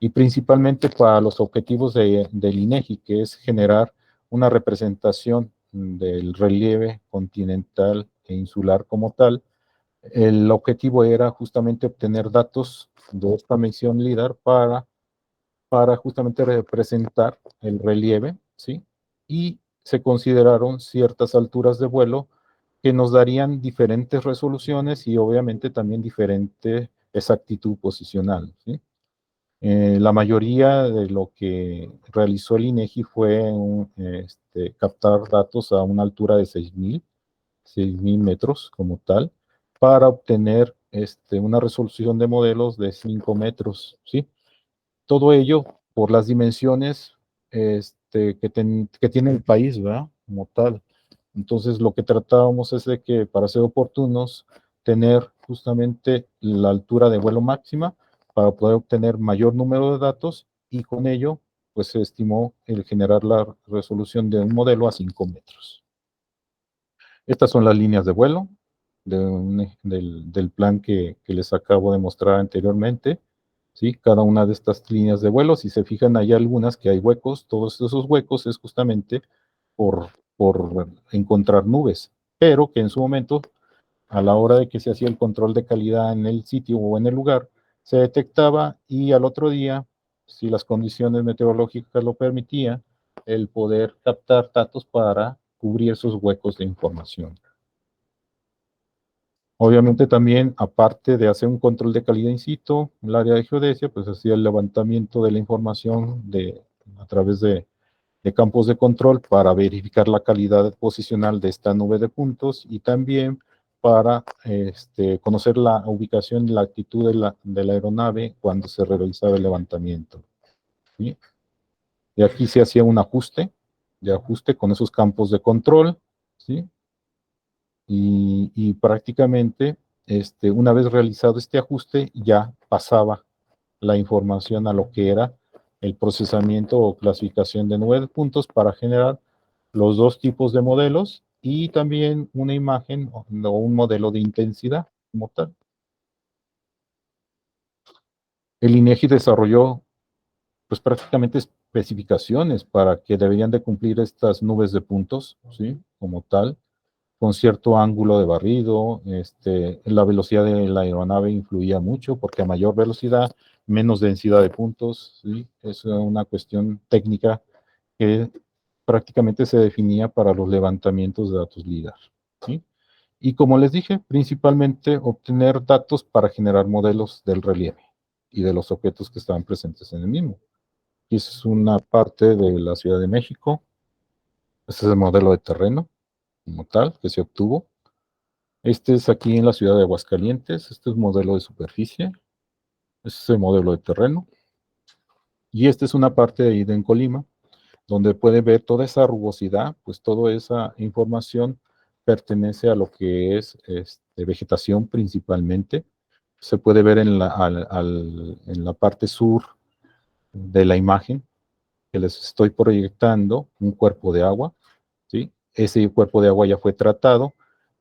y principalmente para los objetivos del INEGI, que es generar una representación del relieve continental e insular como tal. El objetivo era justamente obtener datos de esta misión LIDAR para justamente representar el relieve, ¿sí? Y se consideraron ciertas alturas de vuelo que nos darían diferentes resoluciones y obviamente también diferente exactitud posicional, ¿sí? La mayoría de lo que realizó el INEGI fue captar datos a una altura de 6.000 metros como tal, para obtener una resolución de modelos de 5 metros, ¿sí? Todo ello por las dimensiones que tiene el país, ¿verdad? Como tal. Entonces, lo que tratábamos es de que, para ser oportunos, tener justamente la altura de vuelo máxima para poder obtener mayor número de datos, y con ello, pues se estimó el generar la resolución de un modelo a 5 metros. Estas son las líneas de vuelo del plan que les acabo de mostrar anteriormente, ¿sí? Cada una de estas líneas de vuelo, si se fijan, hay algunas que hay huecos. Todos esos huecos es justamente por encontrar nubes, pero que en su momento, a la hora de que se hacía el control de calidad en el sitio o en el lugar, se detectaba, y al otro día, si las condiciones meteorológicas lo permitían, el poder captar datos para cubrir esos huecos de información. Obviamente también, aparte de hacer un control de calidad in situ, el área de geodesia pues hacía el levantamiento de la información a través de campos de control para verificar la calidad posicional de esta nube de puntos, y también para conocer la ubicación y la actitud de la aeronave cuando se realizaba el levantamiento, ¿sí? Y aquí se hacía un ajuste con esos campos de control, ¿sí? Y prácticamente, una vez realizado este ajuste, ya pasaba la información a lo que era el procesamiento o clasificación de nube de puntos para generar los dos tipos de modelos, y también una imagen o un modelo de intensidad como tal. El INEGI desarrolló pues prácticamente especificaciones para que deberían de cumplir estas nubes de puntos, ¿sí? Como tal, con cierto ángulo de barrido. La velocidad de la aeronave influía mucho, porque a mayor velocidad, menos densidad de puntos, ¿sí? Es una cuestión técnica que prácticamente se definía para los levantamientos de datos LIDAR, ¿sí? Y como les dije, principalmente obtener datos para generar modelos del relieve y de los objetos que estaban presentes en el mismo. Y esa es una parte de la Ciudad de México. Este es el modelo de terreno como tal que se obtuvo. Este es aquí en la ciudad de Aguascalientes. Este es modelo de superficie. Este es el modelo de terreno. Y esta es una parte de ahí en Colima, donde puede ver toda esa rugosidad. Pues toda esa información pertenece a lo que es vegetación principalmente. Se puede ver en la parte sur de la imagen que les estoy proyectando, un cuerpo de agua, ¿sí? Ese cuerpo de agua ya fue tratado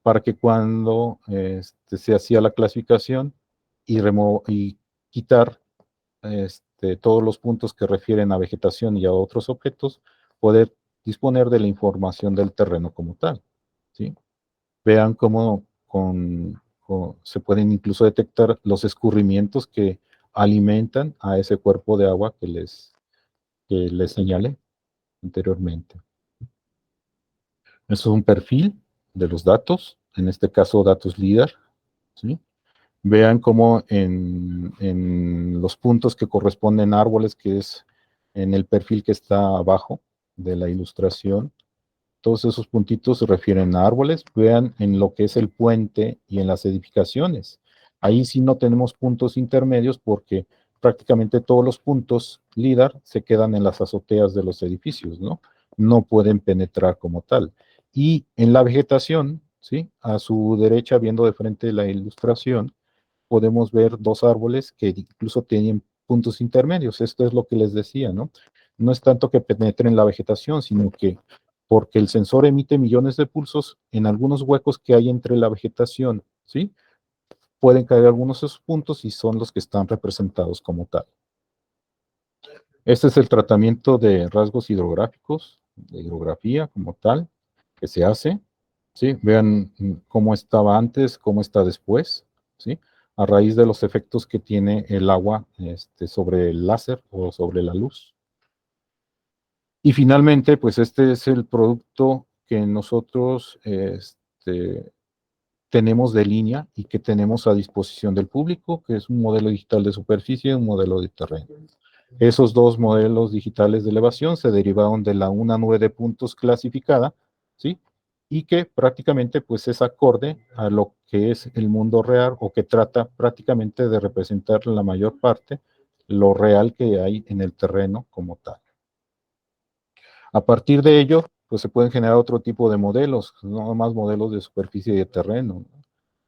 para que cuando se hacía la clasificación y quitar todos los puntos que refieren a vegetación y a otros objetos, poder disponer de la información del terreno como tal, ¿sí? Vean cómo se pueden incluso detectar los escurrimientos que alimentan a ese cuerpo de agua que les señalé anteriormente. Eso es un perfil de los datos, en este caso datos LIDAR, ¿sí? Vean cómo en los puntos que corresponden a árboles, que es en el perfil que está abajo de la ilustración, todos esos puntitos se refieren a árboles. Vean en lo que es el puente y en las edificaciones. Ahí sí no tenemos puntos intermedios, porque prácticamente todos los puntos LIDAR se quedan en las azoteas de los edificios, ¿no? No pueden penetrar como tal. Y en la vegetación, ¿sí? A su derecha, viendo de frente la ilustración, podemos ver dos árboles que incluso tienen puntos intermedios. Esto es lo que les decía, ¿no? No es tanto que penetren la vegetación, sino que porque el sensor emite millones de pulsos, en algunos huecos que hay entre la vegetación, ¿sí? Pueden caer algunos de esos puntos y son los que están representados como tal. Este es el tratamiento de rasgos hidrográficos, de hidrografía como tal, que se hace, ¿sí? Vean cómo estaba antes, cómo está después, ¿sí? A raíz de los efectos que tiene el agua sobre el láser o sobre la luz. Y finalmente, pues este es el producto que nosotros tenemos de línea y que tenemos a disposición del público, que es un modelo digital de superficie y un modelo de terreno. Esos dos modelos digitales de elevación se derivaron de una nube de puntos clasificada, ¿sí? Y que prácticamente pues es acorde a lo que es el mundo real o que trata prácticamente de representar la mayor parte lo real que hay en el terreno como tal. A partir de ello, pues se pueden generar otro tipo de modelos, no más modelos de superficie y de terreno.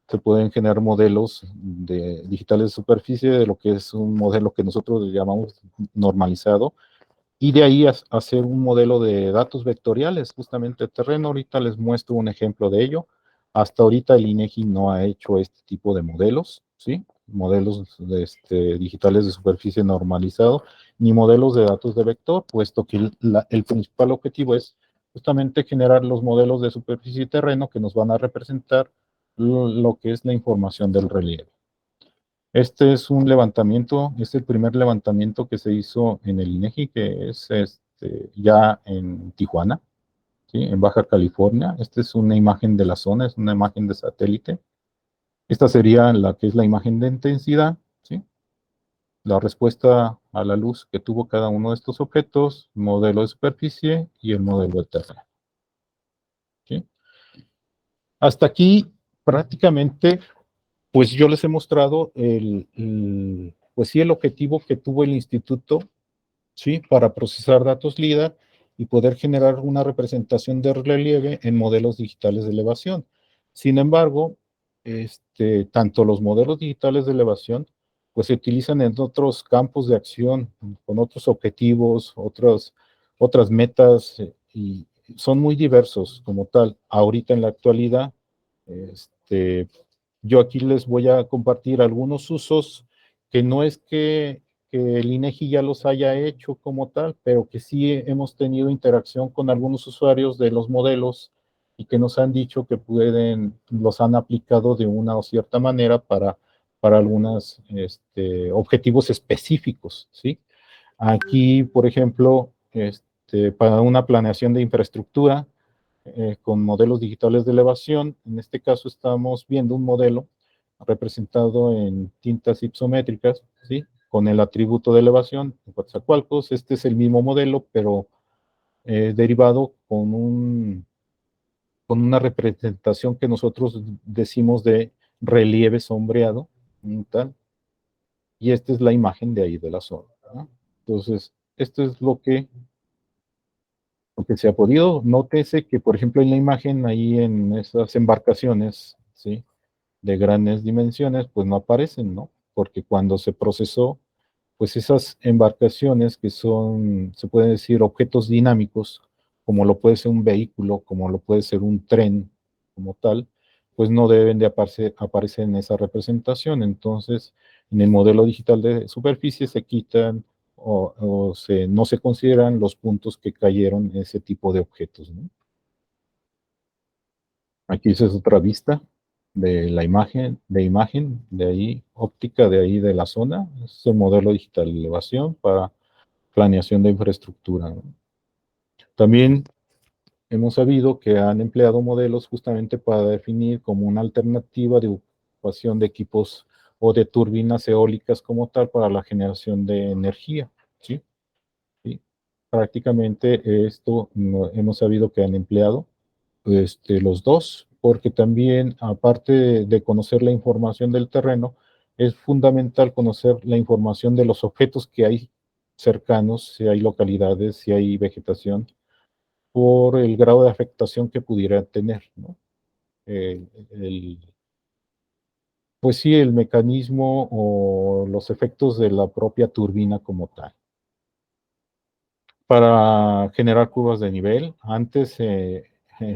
Se pueden generar modelos digitales de superficie de lo que es un modelo que nosotros llamamos normalizado, y de ahí hacer un modelo de datos vectoriales, justamente de terreno. Ahorita les muestro un ejemplo de ello. Hasta ahorita el INEGI no ha hecho este tipo de modelos, ¿sí? Modelos digitales de superficie normalizado, ni modelos de datos de vector, puesto que el principal objetivo es justamente generar los modelos de superficie y terreno que nos van a representar lo que es la información del relieve. Este es un levantamiento, es el primer levantamiento que se hizo en el INEGI, que es ya en Tijuana, ¿sí? En Baja California. Esta es una imagen de la zona, es una imagen de satélite. Esta sería la que es la imagen de intensidad, ¿sí? La respuesta a la luz que tuvo cada uno de estos objetos, modelo de superficie y el modelo de terreno, ¿sí? Hasta aquí prácticamente pues yo les he mostrado pues sí, el objetivo que tuvo el instituto, ¿sí? Para procesar datos LIDAR y poder generar una representación de relieve en modelos digitales de elevación. Sin embargo, tanto los modelos digitales de elevación, pues se utilizan en otros campos de acción, con otros objetivos, otras metas, y son muy diversos como tal. Ahorita en la actualidad, yo aquí les voy a compartir algunos usos que no es que el INEGI ya los haya hecho como tal, pero que sí hemos tenido interacción con algunos usuarios de los modelos y que nos han dicho que los han aplicado de una o cierta manera para algunos objetivos específicos, ¿sí? Aquí, por ejemplo, para una planeación de infraestructura, con modelos digitales de elevación. En este caso estamos viendo un modelo representado en tintas ipsométricas, ¿sí? Con el atributo de elevación en Coatzacoalcos. Este es el mismo modelo, pero derivado con una representación que nosotros decimos de relieve sombreado, tal. Y esta es la imagen de ahí de la zona, ¿no? Entonces, esto es lo que se ha podido. Nótese que, por ejemplo, en la imagen, ahí en esas embarcaciones, ¿sí? De grandes dimensiones, pues no aparecen, ¿no? Porque cuando se procesó, pues esas embarcaciones que son, se puede decir, objetos dinámicos, como lo puede ser un vehículo, como lo puede ser un tren, como tal, pues no deben de aparecer en esa representación. Entonces, en el modelo digital de superficie se quitan no se consideran los puntos que cayeron en ese tipo de objetos, ¿no? Aquí esa es otra vista de la imagen, de ahí, óptica de ahí de la zona. Es el modelo digital de elevación para planeación de infraestructura, ¿no? También hemos sabido que han empleado modelos justamente para definir como una alternativa de ocupación de equipos o de turbinas eólicas como tal para la generación de energía, ¿sí? ¿Sí? Prácticamente esto hemos sabido que han empleado los dos, porque también, aparte de conocer la información del terreno, es fundamental conocer la información de los objetos que hay cercanos, si hay localidades, si hay vegetación, por el grado de afectación que pudiera tener, ¿no? Pues sí, el mecanismo o los efectos de la propia turbina como tal. Para generar curvas de nivel, antes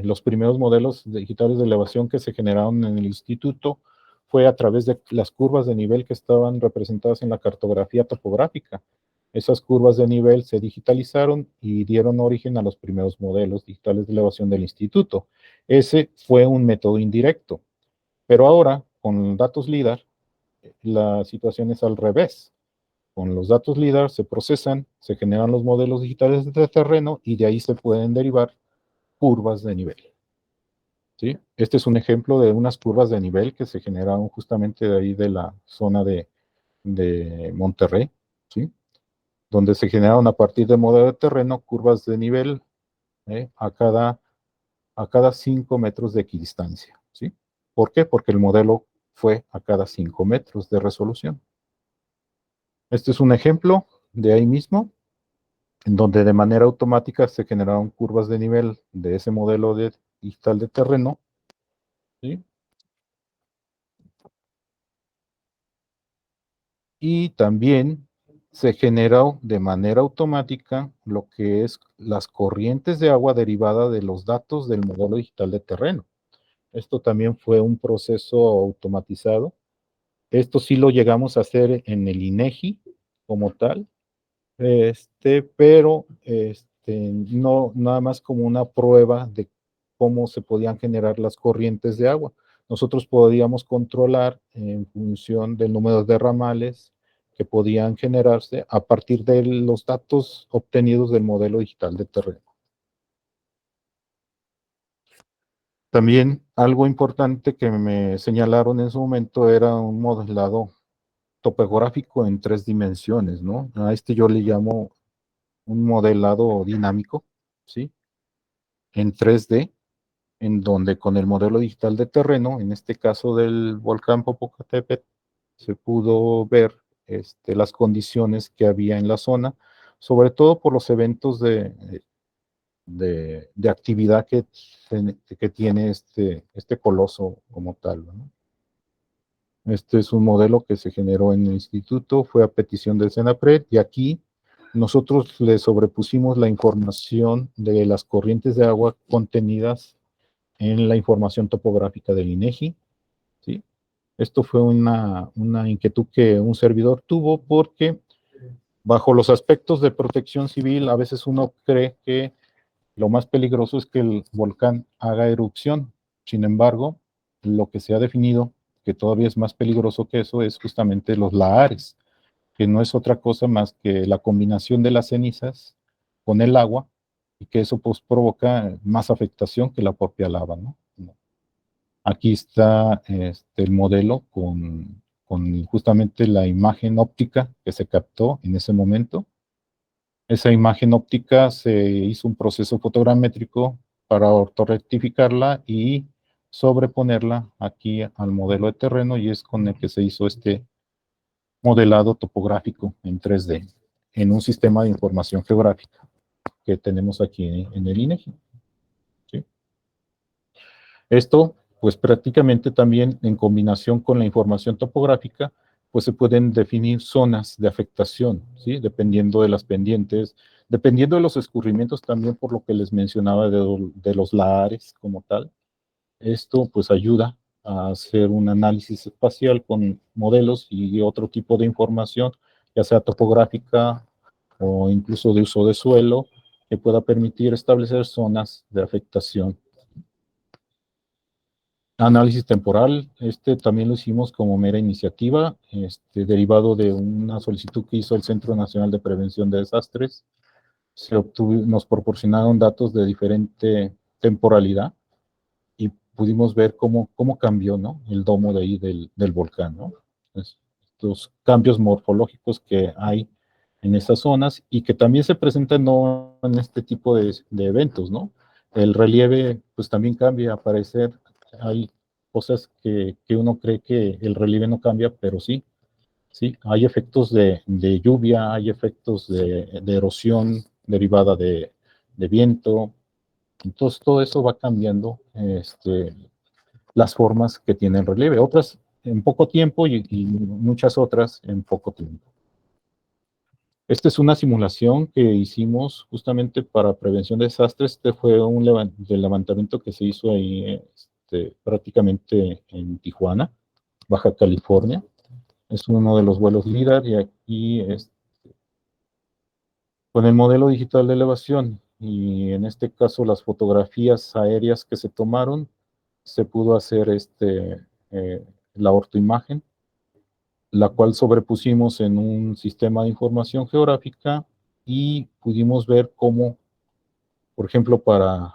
los primeros modelos digitales de elevación que se generaron en el instituto fue a través de las curvas de nivel que estaban representadas en la cartografía topográfica. Esas curvas de nivel se digitalizaron y dieron origen a los primeros modelos digitales de elevación del instituto. Ese fue un método indirecto. Pero ahora, con datos LIDAR, la situación es al revés. Con los datos LIDAR se procesan, se generan los modelos digitales de terreno y de ahí se pueden derivar curvas de nivel. ¿Sí? Este es un ejemplo de unas curvas de nivel que se generaron justamente de ahí de la zona de Monterrey, ¿sí? Donde se generaron a partir de modelo de terreno curvas de nivel a cada 5 metros de equidistancia, ¿sí? ¿Por qué? Porque el modelo fue a cada 5 metros de resolución. Este es un ejemplo de ahí mismo, en donde de manera automática se generaron curvas de nivel de ese modelo digital de terreno, ¿sí? Y también se generó de manera automática lo que es las corrientes de agua derivada de los datos del modelo digital de terreno. Esto también fue un proceso automatizado. Esto sí lo llegamos a hacer en el INEGI como tal, pero no nada más como una prueba de cómo se podían generar las corrientes de agua. Nosotros podíamos controlar en función del número de ramales que podían generarse a partir de los datos obtenidos del modelo digital de terreno. También algo importante que me señalaron en su momento era un modelado topográfico en 3 dimensiones, ¿no? A este yo le llamo un modelado dinámico, ¿sí? En 3D, en donde con el modelo digital de terreno, en este caso del volcán Popocatépetl, se pudo ver las condiciones que había en la zona, sobre todo por los eventos de actividad que tiene este coloso como tal, ¿no? Este es un modelo que se generó en el instituto, fue a petición del CENAPRED, y aquí nosotros le sobrepusimos la información de las corrientes de agua contenidas en la información topográfica del INEGI, ¿sí? Esto fue una inquietud que un servidor tuvo porque bajo los aspectos de protección civil a veces uno cree que lo más peligroso es que el volcán haga erupción. Sin embargo, lo que se ha definido, que todavía es más peligroso que eso, es justamente los lahares, que no es otra cosa más que la combinación de las cenizas con el agua, y que eso pues provoca más afectación que la propia lava, ¿no? Aquí está el modelo con justamente la imagen óptica que se captó en ese momento. Esa imagen óptica se hizo un proceso fotogramétrico para ortorrectificarla y sobreponerla aquí al modelo de terreno, y es con el que se hizo este modelado topográfico en 3D en un sistema de información geográfica que tenemos aquí en el INEGI. ¿Sí? Esto, pues prácticamente también en combinación con la información topográfica, pues se pueden definir zonas de afectación, ¿sí? Dependiendo de las pendientes, dependiendo de los escurrimientos también, por lo que les mencionaba de los lahares como tal. Esto pues ayuda a hacer un análisis espacial con modelos y otro tipo de información, ya sea topográfica o incluso de uso de suelo, que pueda permitir establecer zonas de afectación. Análisis temporal, también lo hicimos como mera iniciativa, derivado de una solicitud que hizo el Centro Nacional de Prevención de Desastres. Nos proporcionaron datos de diferente temporalidad y pudimos ver cómo cambió, ¿no? El domo de ahí del volcán, ¿no? Estos cambios morfológicos que hay en esas zonas y que también se presentan no en este tipo de eventos, ¿no? El relieve pues también cambia, al parecer hay cosas que uno cree que el relieve no cambia, pero sí, hay efectos de lluvia, hay efectos de erosión derivada de viento. Entonces todo eso va cambiando las formas que tiene el relieve, otras en poco tiempo y muchas otras en poco tiempo. Esta es una simulación que hicimos justamente para prevención de desastres. Este fue un levantamiento que se hizo ahí prácticamente en Tijuana, Baja California. Es uno de los vuelos LIDAR, y aquí Con el modelo digital de elevación, y en este caso las fotografías aéreas que se tomaron, se pudo hacer la ortoimagen, la cual sobrepusimos en un sistema de información geográfica y pudimos ver cómo, por ejemplo, para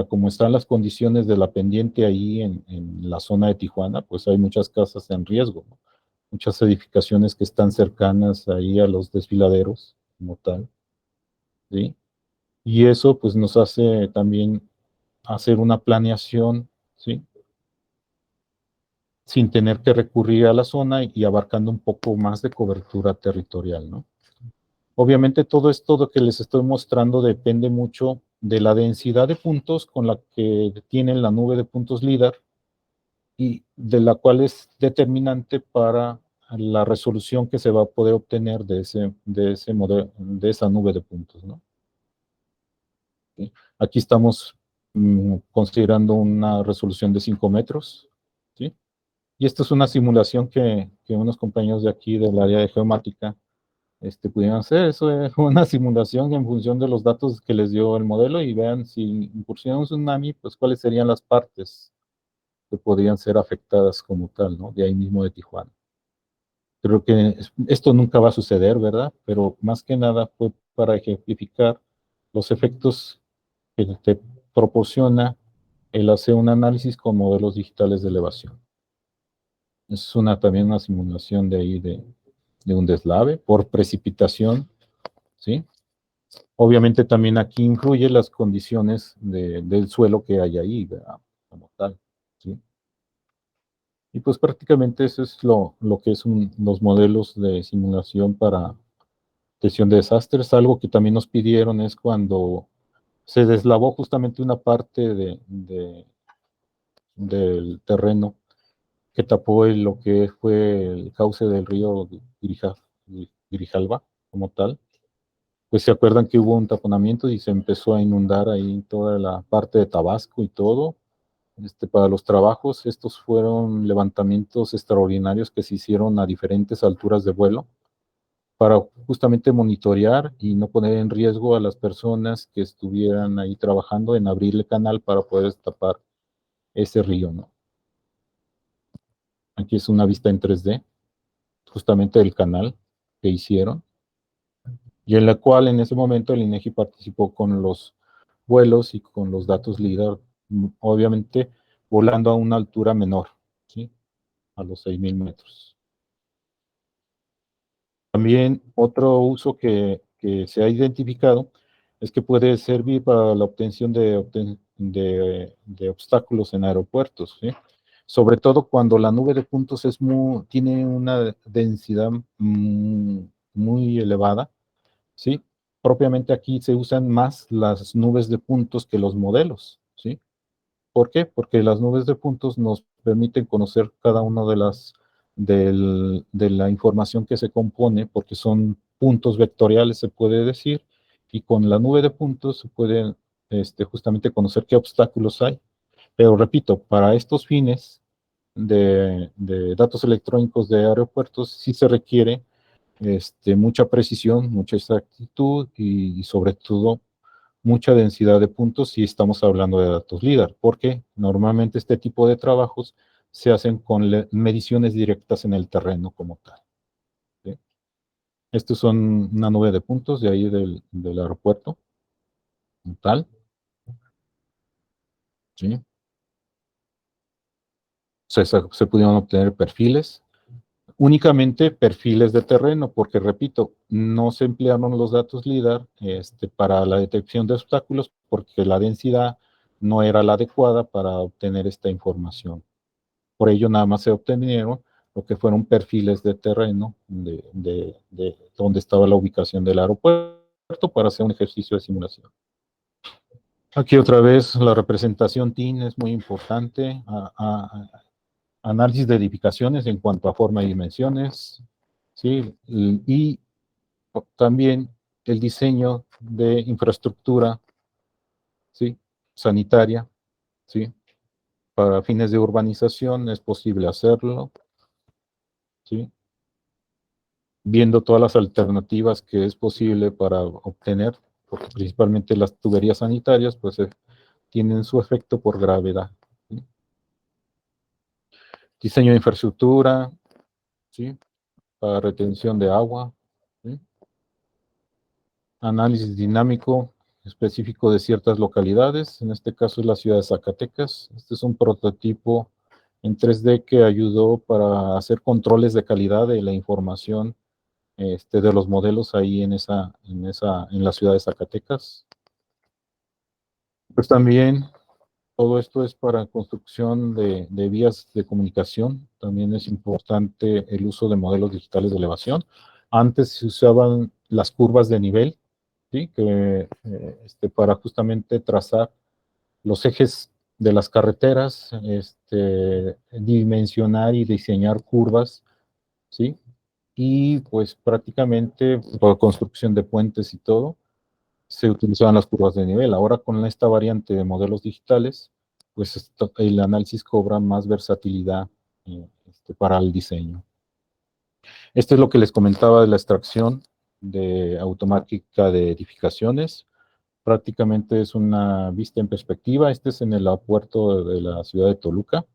cómo están las condiciones de la pendiente ahí en la zona de Tijuana, pues hay muchas casas en riesgo, ¿no? Muchas edificaciones que están cercanas ahí a los desfiladeros como tal, ¿sí? Y eso pues nos hace también hacer una planeación, ¿sí? Sin tener que recurrir a la zona y abarcando un poco más de cobertura territorial, ¿no? Obviamente todo esto que les estoy mostrando depende mucho de la densidad de puntos con la que tiene la nube de puntos LIDAR y de la cual es determinante para la resolución que se va a poder obtener de ese modelo, de esa nube de puntos, ¿no? ¿Sí? Aquí estamos considerando una resolución de 5 metros, ¿sí? Y esto es una simulación que unos compañeros de aquí del área de geomática pudieran hacer. Eso es una simulación en función de los datos que les dio el modelo y vean si incursiona un tsunami, pues cuáles serían las partes que podrían ser afectadas como tal, ¿no? De ahí mismo de Tijuana. Creo que esto nunca va a suceder, ¿verdad? Pero más que nada fue para ejemplificar los efectos que te proporciona el hacer un análisis con modelos digitales de elevación. Es también una simulación de ahí de un deslave por precipitación, ¿sí? Obviamente también aquí influye las condiciones del suelo que hay ahí, ¿verdad? Como tal, ¿sí? Y pues prácticamente eso es lo que son los modelos de simulación para gestión de desastres. Algo que también nos pidieron es cuando se deslavó justamente una parte del terreno que tapó lo que fue el cauce del río Grijalva, como tal. Pues se acuerdan que hubo un taponamiento y se empezó a inundar ahí toda la parte de Tabasco y todo. Para los trabajos, estos fueron levantamientos extraordinarios que se hicieron a diferentes alturas de vuelo para justamente monitorear y no poner en riesgo a las personas que estuvieran ahí trabajando en abrirle canal para poder tapar ese río, ¿no? Aquí es una vista en 3D, justamente del canal que hicieron, y en la cual en ese momento el INEGI participó con los vuelos y con los datos LIDAR, obviamente volando a una altura menor, ¿sí? A los 6,000 metros. También otro uso que se ha identificado es que puede servir para la obtención de obstáculos en aeropuertos, ¿sí? Sobre todo cuando la nube de puntos tiene una densidad muy elevada, ¿sí? Propiamente aquí se usan más las nubes de puntos que los modelos, ¿sí? ¿Por qué? Porque las nubes de puntos nos permiten conocer cada una de la información que se compone, porque son puntos vectoriales, se puede decir, y con la nube de puntos se puede justamente conocer qué obstáculos hay. Pero repito, para estos fines de datos electrónicos de aeropuertos sí se requiere mucha precisión, mucha exactitud y sobre todo mucha densidad de puntos si estamos hablando de datos LIDAR, porque normalmente este tipo de trabajos se hacen con mediciones directas en el terreno como tal, ¿sí? Estos son una nube de puntos de ahí del aeropuerto, como tal, ¿sí? Se pudieron obtener perfiles, únicamente perfiles de terreno, porque repito, no se emplearon los datos LIDAR para la detección de obstáculos, porque la densidad no era la adecuada para obtener esta información. Por ello, nada más se obtenieron lo que fueron perfiles de terreno de donde estaba la ubicación del aeropuerto para hacer un ejercicio de simulación. Aquí otra vez la representación TIN es muy importante. Análisis de edificaciones en cuanto a forma y dimensiones, ¿sí? Y también el diseño de infraestructura, ¿sí? Sanitaria, ¿sí? Para fines de urbanización es posible hacerlo, ¿sí? viendo todas las alternativas que es posible para obtener, porque principalmente las tuberías sanitarias, pues tienen su efecto por gravedad, ¿sí? Diseño de infraestructura, ¿sí? Para retención de agua, ¿sí? Análisis dinámico específico de ciertas localidades, en este caso es la ciudad de Zacatecas. Este es un prototipo en 3D que ayudó para hacer controles de calidad de la información de los modelos ahí en la ciudad de Zacatecas. Pues también todo esto es para construcción de vías de comunicación. También es importante el uso de modelos digitales de elevación. Antes se usaban las curvas de nivel, ¿sí? Para justamente trazar los ejes de las carreteras, dimensionar y diseñar curvas, ¿sí? Y pues prácticamente por construcción de puentes y todo, se utilizaban las curvas de nivel. Ahora con esta variante de modelos digitales, pues el análisis cobra más versatilidad para el diseño. Esto es lo que les comentaba de la extracción automática de edificaciones. Prácticamente es una vista en perspectiva. Este es en el aeropuerto de la ciudad de Toluca.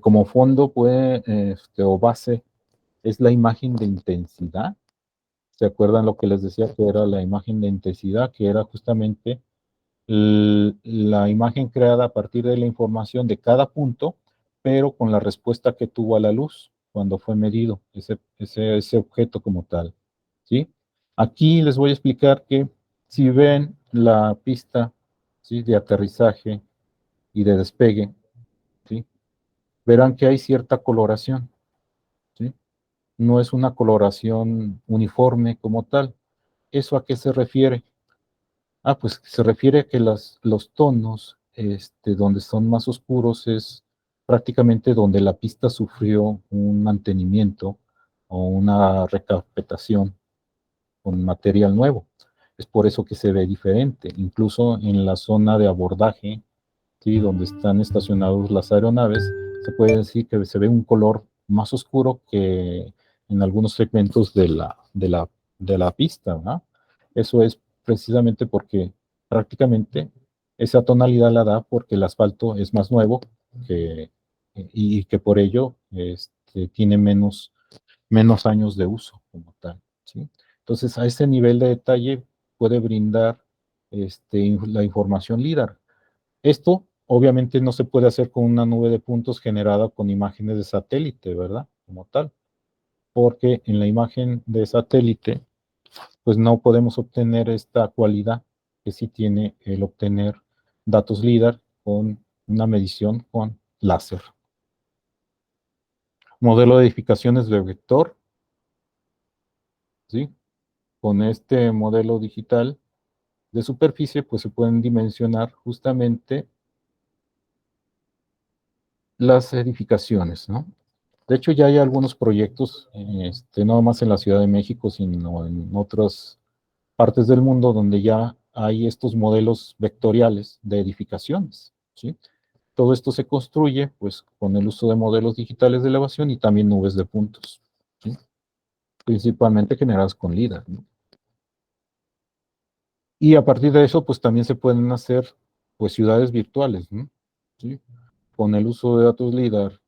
Como fondo o base es la imagen de intensidad. ¿Se acuerdan lo que les decía que era la imagen de intensidad? Que era justamente la imagen creada a partir de la información de cada punto, pero con la respuesta que tuvo a la luz cuando fue medido ese objeto como tal, ¿sí? Aquí les voy a explicar que si ven la pista, ¿sí?, de aterrizaje y de despegue, ¿sí?, verán que hay cierta coloración, ¿sí? No es una coloración uniforme como tal. ¿Eso a qué se refiere? Pues se refiere a que los tonos donde son más oscuros es prácticamente donde la pista sufrió un mantenimiento o una recaptación con material nuevo. Es por eso que se ve diferente. Incluso en la zona de abordaje, ¿sí?, donde están estacionados las aeronaves, se puede decir que se ve un color más oscuro que en algunos segmentos de la pista, ¿no? Eso es precisamente porque prácticamente esa tonalidad la da porque el asfalto es más nuevo y que por ello tiene menos años de uso como tal, ¿sí? Entonces, a ese nivel de detalle puede brindar la información LIDAR. Esto obviamente no se puede hacer con una nube de puntos generada con imágenes de satélite, ¿verdad? Como tal, porque en la imagen de satélite, pues no podemos obtener esta cualidad que sí tiene el obtener datos LIDAR con una medición con láser. Modelo de edificaciones de vector, ¿sí? Con este modelo digital de superficie, pues se pueden dimensionar justamente las edificaciones, ¿no? De hecho, ya hay algunos proyectos, no más en la Ciudad de México, sino en otras partes del mundo donde ya hay estos modelos vectoriales de edificaciones, ¿sí? Todo esto se construye, pues, con el uso de modelos digitales de elevación y también nubes de puntos, ¿sí? Principalmente generadas con LIDAR, ¿no? Y a partir de eso, pues, también se pueden hacer, pues, ciudades virtuales, ¿no? ¿Sí? Con el uso de datos LIDAR,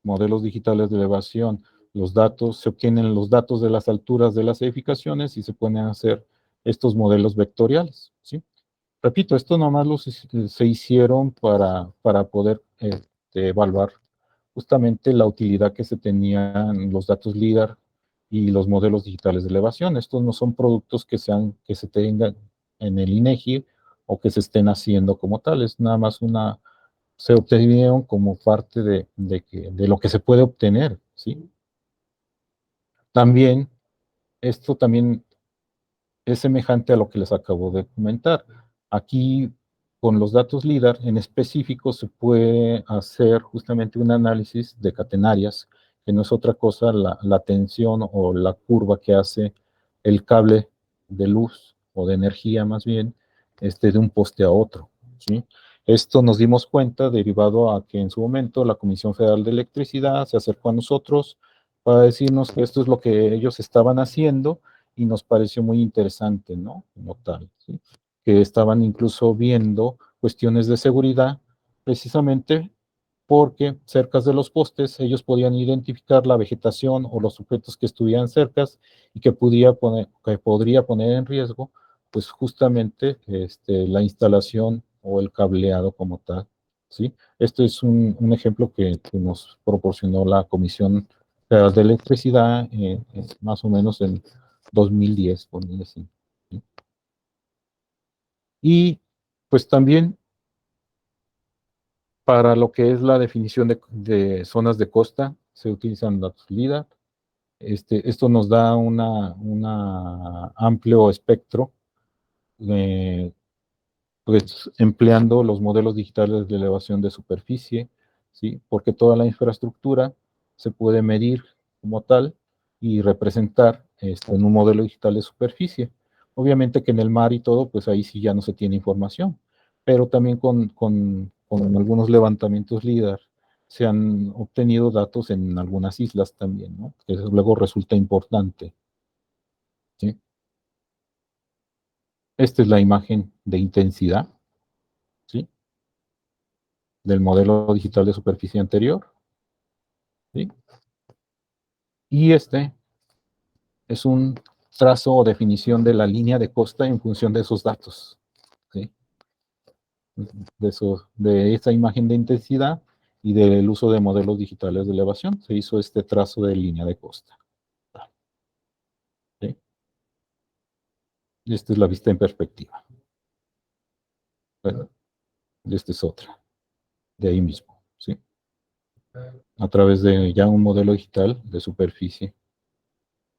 modelos digitales de elevación, se obtienen los datos de las alturas de las edificaciones y se pueden hacer estos modelos vectoriales, ¿sí? Repito, esto nomás se hicieron para poder evaluar justamente la utilidad que se tenían los datos LIDAR y los modelos digitales de elevación. Estos no son productos que se tengan en el INEGI o que se estén haciendo como tales, nada más se obtuvieron como parte de lo que se puede obtener, ¿sí? También, esto también es semejante a lo que les acabo de comentar. Aquí, con los datos LIDAR, en específico, se puede hacer justamente un análisis de catenarias, que no es otra cosa la tensión o la curva que hace el cable de luz o de energía, más bien, de un poste a otro, ¿sí? Esto nos dimos cuenta derivado a que en su momento la Comisión Federal de Electricidad se acercó a nosotros para decirnos que esto es lo que ellos estaban haciendo y nos pareció muy interesante, ¿no? Como tal, ¿sí? Que estaban incluso viendo cuestiones de seguridad, precisamente porque cerca de los postes ellos podían identificar la vegetación o los objetos que estuvieran cerca y que podría poner en riesgo, pues justamente la instalación o el cableado como tal, ¿sí? Esto es un ejemplo que nos proporcionó la Comisión Federal de Electricidad más o menos en 2010, por ahí así, ¿sí? Y pues también para lo que es la definición de zonas de costa, se utilizan datos LIDAR. Esto nos da un amplio espectro, pues empleando los modelos digitales de elevación de superficie, ¿sí? Porque toda la infraestructura se puede medir como tal y representar en un modelo digital de superficie. Obviamente que en el mar y todo, pues ahí sí ya no se tiene información, pero también con algunos levantamientos LIDAR se han obtenido datos en algunas islas también, ¿no? Que eso luego resulta importante, ¿sí? Esta es la imagen de intensidad, ¿sí? Del modelo digital de superficie anterior, ¿sí? Y este es un trazo o definición de la línea de costa en función de esos datos, ¿sí? De esa imagen de intensidad y del uso de modelos digitales de elevación, se hizo este trazo de línea de costa, ¿sí? Y esta es la vista en perspectiva. Bueno, y esta es otra, de ahí mismo, ¿sí? A través de ya un modelo digital de superficie,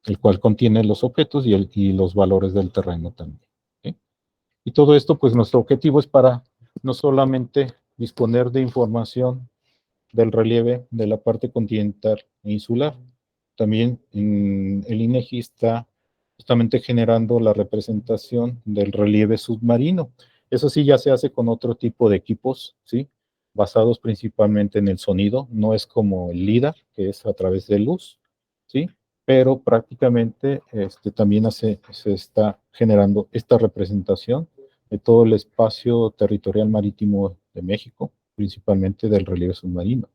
el cual contiene los objetos y los valores del terreno también, ¿sí? Y todo esto, pues nuestro objetivo es para no solamente disponer de información del relieve de la parte continental e insular, también el INEGI está justamente generando la representación del relieve submarino. Eso sí ya se hace con otro tipo de equipos, ¿sí? Basados principalmente en el sonido, no es como el LIDAR, que es a través de luz, ¿sí? Pero prácticamente también se está generando esta representación de todo el espacio territorial marítimo de México, principalmente del relieve submarino.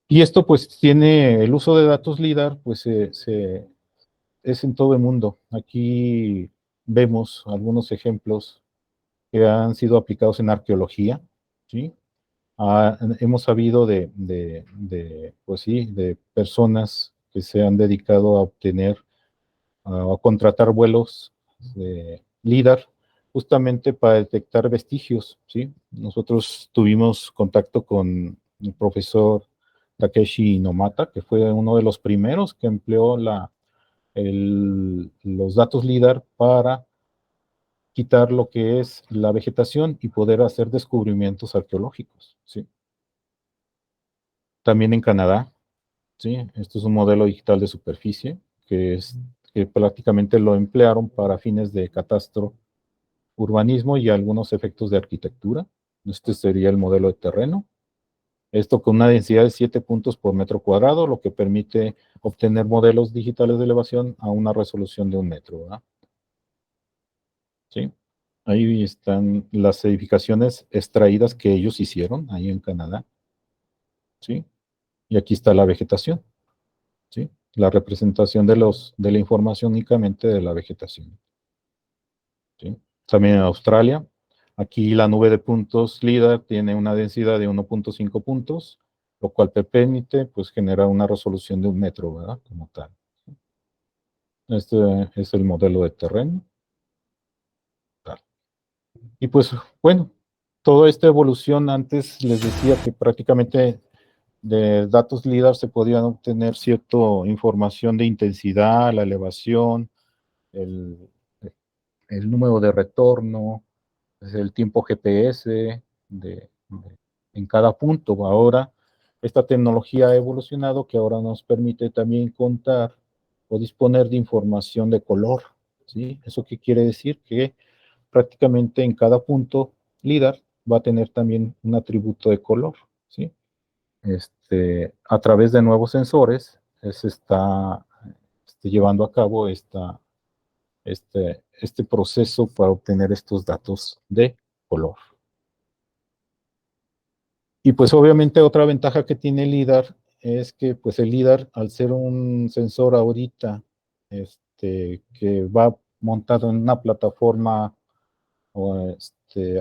Y esto pues tiene el uso de datos LIDAR, pues es en todo el mundo. Aquí vemos algunos ejemplos que han sido aplicados en arqueología, ¿sí? Hemos sabido pues sí, de personas que se han dedicado a obtener, a contratar vuelos de LIDAR, justamente para detectar vestigios, ¿sí? Nosotros tuvimos contacto con el profesor Takeshi Nomata, que fue uno de los primeros que empleó los datos LIDAR para quitar lo que es la vegetación y poder hacer descubrimientos arqueológicos, ¿sí? También en Canadá, ¿sí? Esto es un modelo digital de superficie que prácticamente lo emplearon para fines de catastro, urbanismo y algunos efectos de arquitectura. Este sería el modelo de terreno. Esto con una densidad de 7 puntos por metro cuadrado, lo que permite obtener modelos digitales de elevación a una resolución de 1 metro, ¿verdad? ¿Sí? Ahí están las edificaciones extraídas que ellos hicieron ahí en Canadá, ¿sí? Y aquí está la vegetación, ¿sí? La representación de la información únicamente de la vegetación, ¿sí? También en Australia, aquí la nube de puntos LIDAR tiene una densidad de 1.5 puntos, lo cual permite pues generar una resolución de 1 metro, ¿verdad? Como tal. Este es el modelo de terreno. Tal. Y pues bueno, toda esta evolución antes les decía que prácticamente de datos LIDAR se podían obtener cierta información de intensidad, la elevación, el, el número de retorno, el tiempo GPS en cada punto. Ahora, esta tecnología ha evolucionado que ahora nos permite también contar o disponer de información de color, ¿sí? ¿Eso qué quiere decir? Que prácticamente en cada punto LIDAR va a tener también un atributo de color, ¿sí? A través de nuevos sensores se está llevando a cabo este proceso para obtener estos datos de color. Y pues obviamente otra ventaja que tiene el LIDAR es que pues el LIDAR, al ser un sensor ahorita que va montado en una plataforma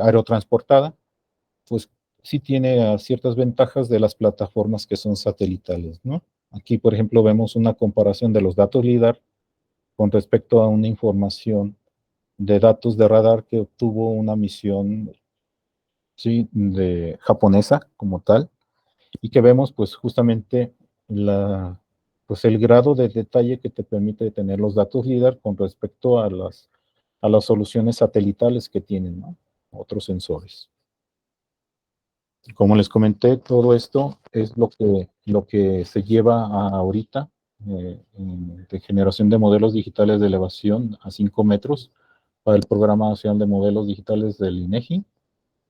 aerotransportada, pues sí tiene ciertas ventajas de las plataformas que son satelitales, ¿no? Aquí, por ejemplo, vemos una comparación de los datos LIDAR con respecto a una información de datos de radar que obtuvo una misión, ¿sí?, japonesa como tal, y que vemos pues justamente pues el grado de detalle que te permite tener los datos LIDAR con respecto a las soluciones satelitales que tienen, ¿no?, otros sensores. Como les comenté, todo esto es lo que se lleva ahorita de generación de modelos digitales de elevación a 5 metros para el Programa Nacional de Modelos Digitales del INEGI,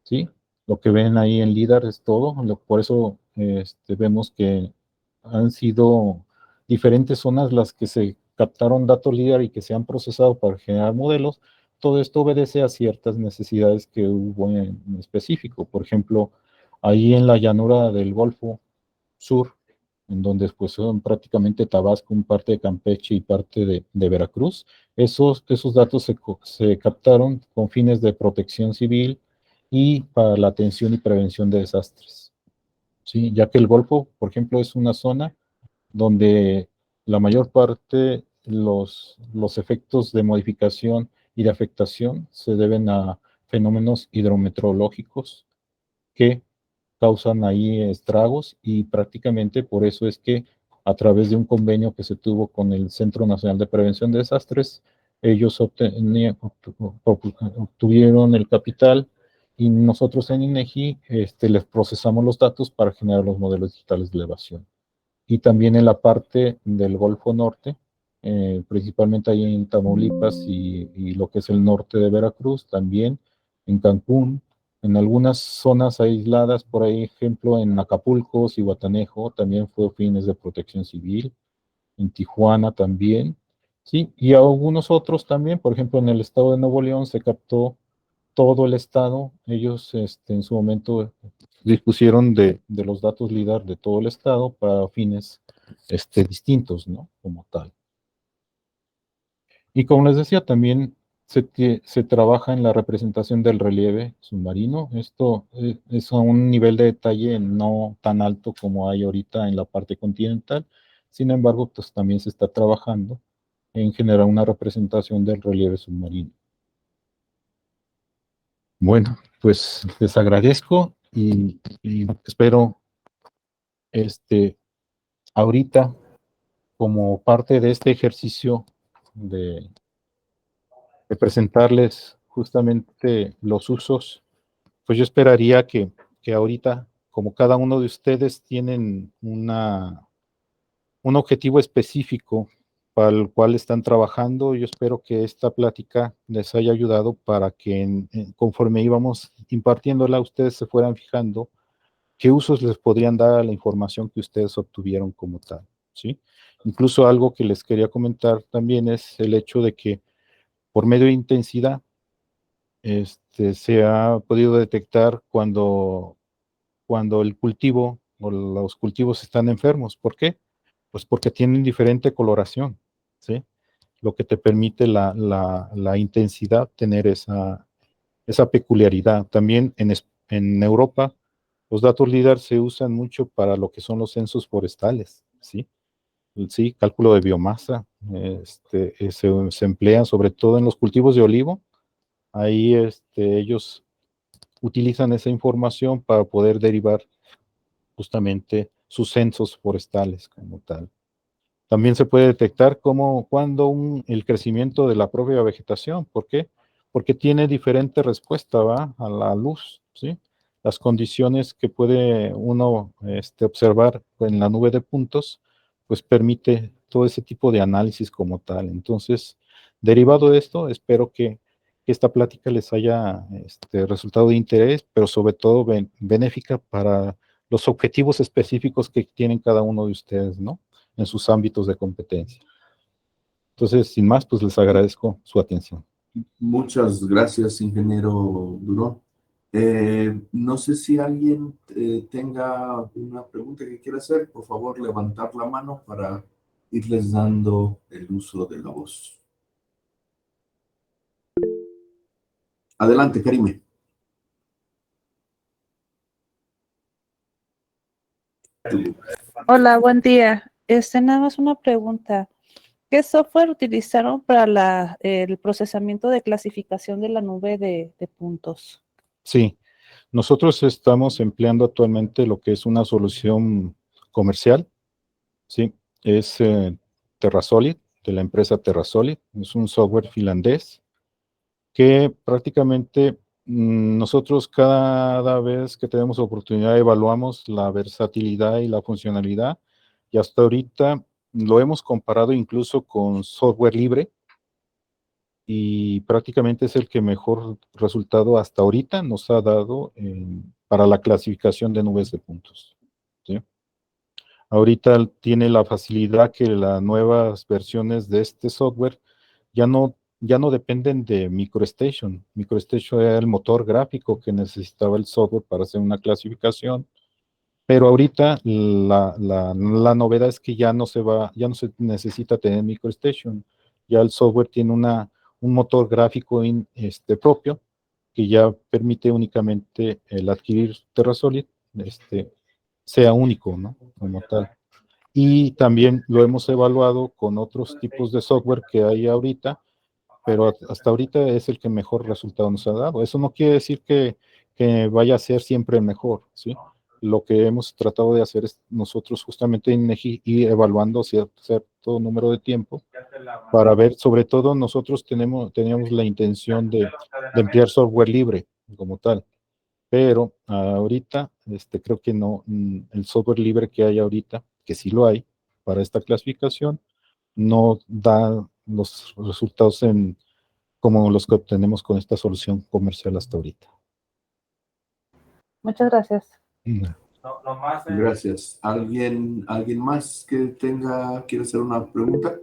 ¿sí? Lo que ven ahí en LIDAR es todo, por eso vemos que han sido diferentes zonas las que se captaron datos LIDAR y que se han procesado para generar modelos. Todo esto obedece a ciertas necesidades que hubo en específico. Por ejemplo, ahí en la llanura del Golfo Sur, en donde pues son prácticamente Tabasco, parte de Campeche y parte de Veracruz, esos datos se captaron con fines de protección civil y para la atención y prevención de desastres, ¿sí? Ya que el Golfo, por ejemplo, es una zona donde la mayor parte los efectos de modificación y de afectación se deben a fenómenos hidrometeorológicos que causan ahí estragos, y prácticamente por eso es que a través de un convenio que se tuvo con el Centro Nacional de Prevención de Desastres, ellos obtuvieron el capital y nosotros en INEGI les procesamos los datos para generar los modelos digitales de elevación. Y también en la parte del Golfo Norte, principalmente ahí en Tamaulipas y lo que es el norte de Veracruz, también en Cancún, en algunas zonas aisladas, por ahí, ejemplo, en Acapulco, Zihuatanejo, también fue fines de protección civil, en Tijuana también, ¿sí? Y algunos otros también, por ejemplo, en el estado de Nuevo León se captó todo el estado. Ellos en su momento dispusieron de los datos LIDAR de todo el estado para fines distintos, ¿no?, como tal. Y como les decía, también se trabaja en la representación del relieve submarino. Esto es a un nivel de detalle no tan alto como hay ahorita en la parte continental. Sin embargo, pues también se está trabajando en generar una representación del relieve submarino. Bueno, pues les agradezco y espero ahorita, como parte de este ejercicio de presentarles justamente los usos, pues yo esperaría que ahorita, como cada uno de ustedes tienen un objetivo específico para el cual están trabajando, yo espero que esta plática les haya ayudado para que conforme íbamos impartiéndola, ustedes se fueran fijando qué usos les podrían dar a la información que ustedes obtuvieron como tal, ¿sí? Incluso algo que les quería comentar también es el hecho de que por medio de intensidad se ha podido detectar cuando el cultivo o los cultivos están enfermos. ¿Por qué? Pues porque tienen diferente coloración, ¿sí? Lo que te permite la intensidad tener esa peculiaridad. También en Europa, los datos LIDAR se usan mucho para lo que son los censos forestales, ¿sí? Sí, cálculo de biomasa, se emplean sobre todo en los cultivos de olivo. Ahí ellos utilizan esa información para poder derivar justamente sus censos forestales como tal. También se puede detectar cuando el crecimiento de la propia vegetación. ¿Por qué? Porque tiene diferente respuesta, ¿va?, a la luz, ¿sí? Las condiciones que puede uno observar en la nube de puntos, pues permite todo ese tipo de análisis como tal. Entonces, derivado de esto, espero que esta plática les haya resultado de interés, pero sobre todo benéfica para los objetivos específicos que tienen cada uno de ustedes, ¿no? en sus ámbitos de competencia. Entonces, sin más, pues les agradezco su atención. Muchas gracias, ingeniero Durón. No sé si alguien tenga una pregunta que quiera hacer. Por favor, levantar la mano para irles dando el uso de la voz. Adelante, Karime. Hola, buen día. Nada más una pregunta. ¿Qué software utilizaron para el procesamiento de clasificación de la nube de puntos? Sí, nosotros estamos empleando actualmente lo que es una solución comercial, ¿sí? Es TerraSolid, de la empresa TerraSolid. Es un software finlandés que prácticamente nosotros cada vez que tenemos oportunidad evaluamos la versatilidad y la funcionalidad, y hasta ahorita lo hemos comparado incluso con software libre, y prácticamente es el que mejor resultado hasta ahorita nos ha dado para la clasificación de nubes de puntos, ¿sí? Ahorita tiene la facilidad que las nuevas versiones de este software ya no dependen de MicroStation. MicroStation era el motor gráfico que necesitaba el software para hacer una clasificación, pero ahorita la novedad es que ya no se necesita tener MicroStation. Ya el software tiene un motor gráfico propio que ya permite únicamente el adquirir TerraSolid, sea único, ¿no? Como tal. Y también lo hemos evaluado con otros tipos de software que hay ahorita, pero hasta ahorita es el que mejor resultado nos ha dado. Eso no quiere decir que vaya a ser siempre el mejor, ¿sí? Lo que hemos tratado de hacer es nosotros justamente en INEGI ir evaluando cierto número de tiempo para ver, sobre todo nosotros teníamos la intención de emplear software libre como tal, pero ahorita creo que no, el software libre que hay ahorita, que sí lo hay para esta clasificación, no da los resultados como los que obtenemos con esta solución comercial hasta ahorita. Muchas gracias. Gracias. ¿Alguien más que quiere hacer una pregunta?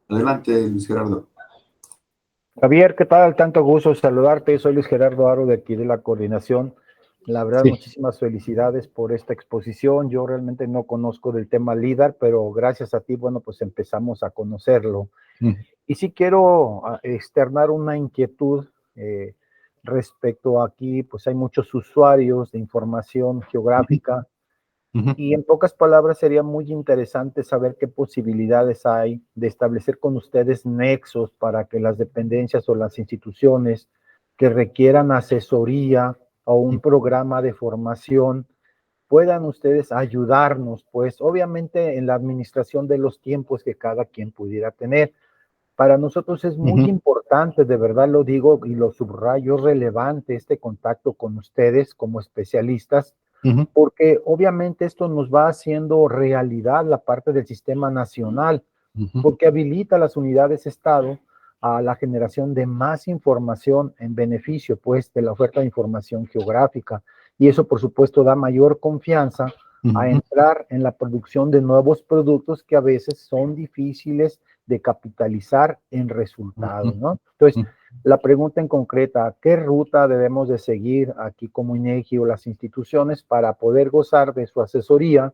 Adelante, Luis Gerardo. Javier, ¿qué tal? Tanto gusto saludarte. Soy Luis Gerardo Aro de aquí de la coordinación. La verdad, Sí. Muchísimas felicidades por esta exposición. Yo realmente no conozco del tema LIDAR, pero gracias a ti, bueno, pues empezamos a conocerlo. Y sí quiero externar una inquietud respecto aquí, pues hay muchos usuarios de información geográfica. Y en pocas palabras sería muy interesante saber qué posibilidades hay de establecer con ustedes nexos para que las dependencias o las instituciones que requieran asesoría o un programa de formación puedan ustedes ayudarnos, pues obviamente en la administración de los tiempos que cada quien pudiera tener. Para nosotros es muy importante, de verdad lo digo y lo subrayo, relevante este contacto con ustedes como especialistas, porque obviamente esto nos va haciendo realidad la parte del sistema nacional, porque habilita a las unidades Estado a la generación de más información en beneficio, pues, de la oferta de información geográfica. Y eso, por supuesto, da mayor confianza a entrar en la producción de nuevos productos que a veces son difíciles de capitalizar en resultados, ¿no? Entonces, la pregunta en concreta, ¿qué ruta debemos de seguir aquí como INEGI o las instituciones para poder gozar de su asesoría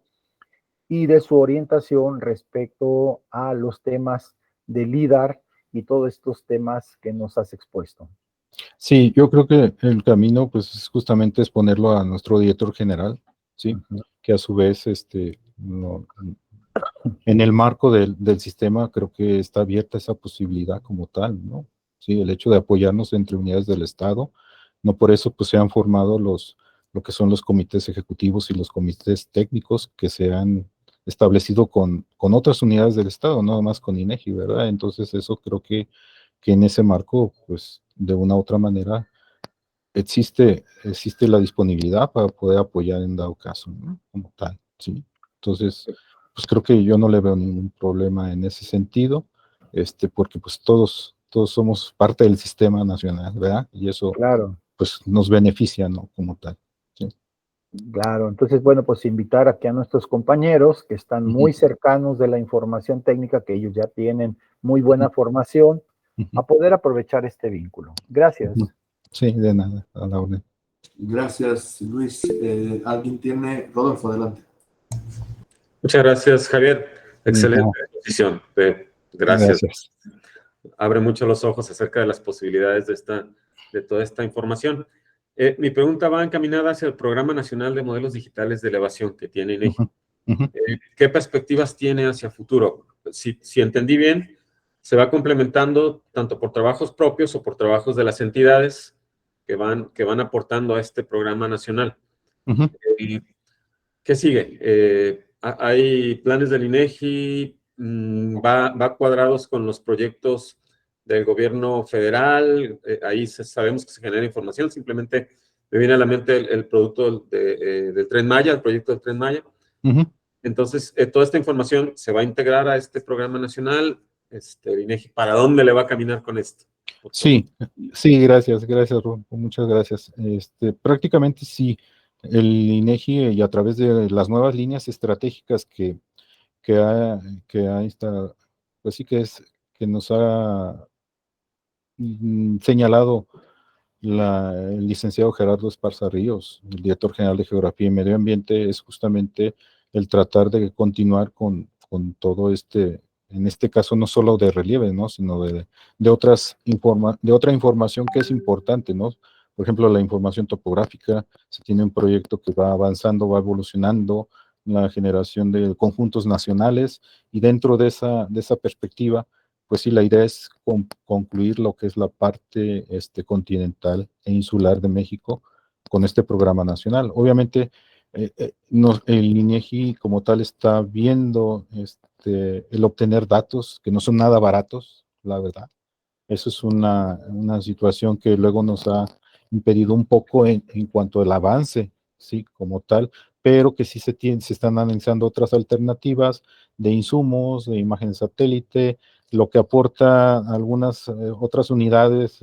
y de su orientación respecto a los temas de LIDAR y todos estos temas que nos has expuesto? Sí, yo creo que el camino, pues, es justamente exponerlo a nuestro director general, ¿sí? Que a su vez, en el marco del sistema, creo que está abierta esa posibilidad como tal, ¿no? Sí, el hecho de apoyarnos entre unidades del Estado, no por eso, pues, se han formado lo que son los comités ejecutivos y los comités técnicos que se han establecido con otras unidades del Estado, no más con INEGI, ¿verdad? Entonces, eso creo que en ese marco, pues, de una u otra manera, existe la disponibilidad para poder apoyar en dado caso, ¿no? Como tal, ¿sí? Entonces, pues creo que yo no le veo ningún problema en ese sentido, porque pues todos somos parte del sistema nacional, ¿verdad? Y eso, claro, pues nos beneficia, ¿no? Como tal, ¿sí? Claro, entonces, bueno, pues invitar aquí a nuestros compañeros que están muy cercanos de la información técnica, que ellos ya tienen muy buena formación, a poder aprovechar este vínculo. Gracias. Sí, de nada, a la orden. Gracias, Luis. ¿Alguien tiene? Rodolfo, adelante. Muchas gracias, Javier. Excelente exposición. Gracias. Abre mucho los ojos acerca de las posibilidades de toda esta información. Mi pregunta va encaminada hacia el Programa Nacional de Modelos Digitales de Elevación que tiene INEGI. ¿Qué perspectivas tiene hacia futuro? Si entendí bien, se va complementando tanto por trabajos propios o por trabajos de las entidades que van aportando a este programa nacional. ¿Qué sigue? ¿Hay planes del INEGI? ¿Va cuadrados con los proyectos del gobierno federal? Ahí sabemos que se genera información. Simplemente me viene a la mente el producto del Tren Maya, el proyecto del Tren Maya. Entonces, toda esta información se va a integrar a este programa nacional. El INEGI, ¿para dónde le va a caminar con esto? Sí, gracias, Rubén, muchas gracias. Prácticamente sí, el INEGI y a través de las nuevas líneas estratégicas que pues sí que nos ha señalado el licenciado Gerardo Esparza Ríos, el director general de Geografía y Medio Ambiente, es justamente el tratar de continuar con todo en este caso no solo de relieve, ¿no? Sino de otra información que es importante, ¿no? Por ejemplo, la información topográfica, se tiene un proyecto que va avanzando, va evolucionando, la generación de conjuntos nacionales, y dentro de esa perspectiva, pues sí, la idea es concluir lo que es la parte continental e insular de México con este programa nacional. Obviamente, el INEGI como tal está viendo el obtener datos que no son nada baratos, la verdad. Eso es una situación que luego nos ha impedido un poco en cuanto al avance, sí, como tal, pero que sí se están analizando otras alternativas de insumos, de imágenes satélite, lo que aporta algunas otras unidades,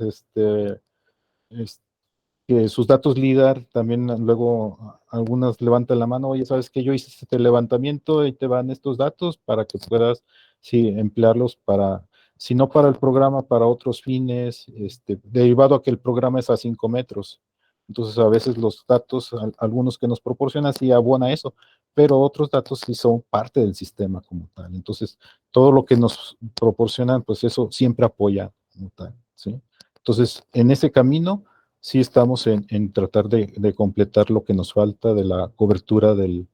que sus datos LIDAR, también luego algunas levantan la mano, oye, ¿sabes qué? Yo hice este levantamiento y te van estos datos para que puedas, sí, emplearlos para, si no para el programa, para otros fines, derivado a que el programa es a 5 metros. Entonces, a veces los datos, algunos que nos proporcionan, sí abona eso, pero otros datos sí son parte del sistema como tal. Entonces, todo lo que nos proporcionan, pues eso siempre apoya como tal, ¿sí? Entonces, en ese camino, sí estamos en tratar de completar lo que nos falta de la cobertura del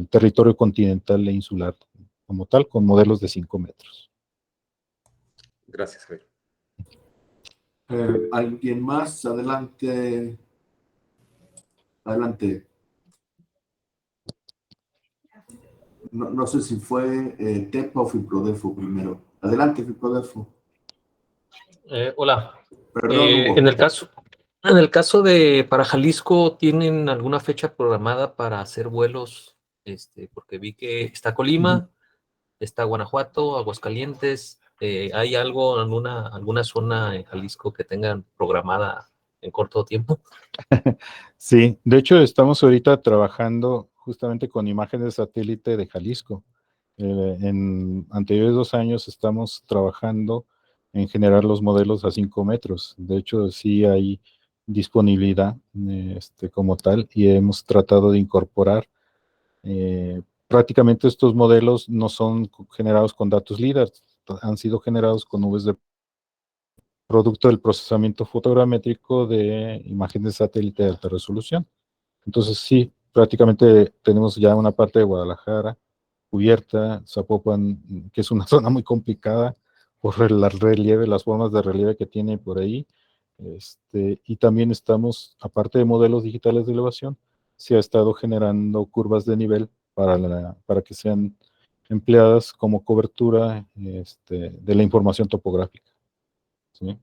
territorio continental e insular como tal, con modelos de 5 metros. Gracias, Javier. ¿Alguien más? Adelante. Adelante. No sé si fue TEPA o FIPRODEFO primero. Adelante, FIPRODEFO. Hola. Perdón, Hugo. En el caso de para Jalisco, ¿tienen alguna fecha programada para hacer vuelos? Porque vi que está Colima, está Guanajuato, Aguascalientes. ¿Hay algo, alguna zona en Jalisco que tengan programada en corto tiempo? Sí, de hecho estamos ahorita trabajando justamente con imágenes de satélite de Jalisco. En anteriores 2 años estamos trabajando en generar los modelos a 5 metros. De hecho, sí hay disponibilidad como tal, y hemos tratado de incorporar. Prácticamente estos modelos no son generados con datos LIDAR, han sido generados con nubes de producto del procesamiento fotogramétrico de imágenes de satélite de alta resolución. Entonces sí, prácticamente tenemos ya una parte de Guadalajara cubierta, Zapopan, que es una zona muy complicada por el relieve, las formas de relieve que tiene por ahí. Y también estamos, aparte de modelos digitales de elevación, se ha estado generando curvas de nivel para que sean empleadas como cobertura de la información topográfica. ¿Sí?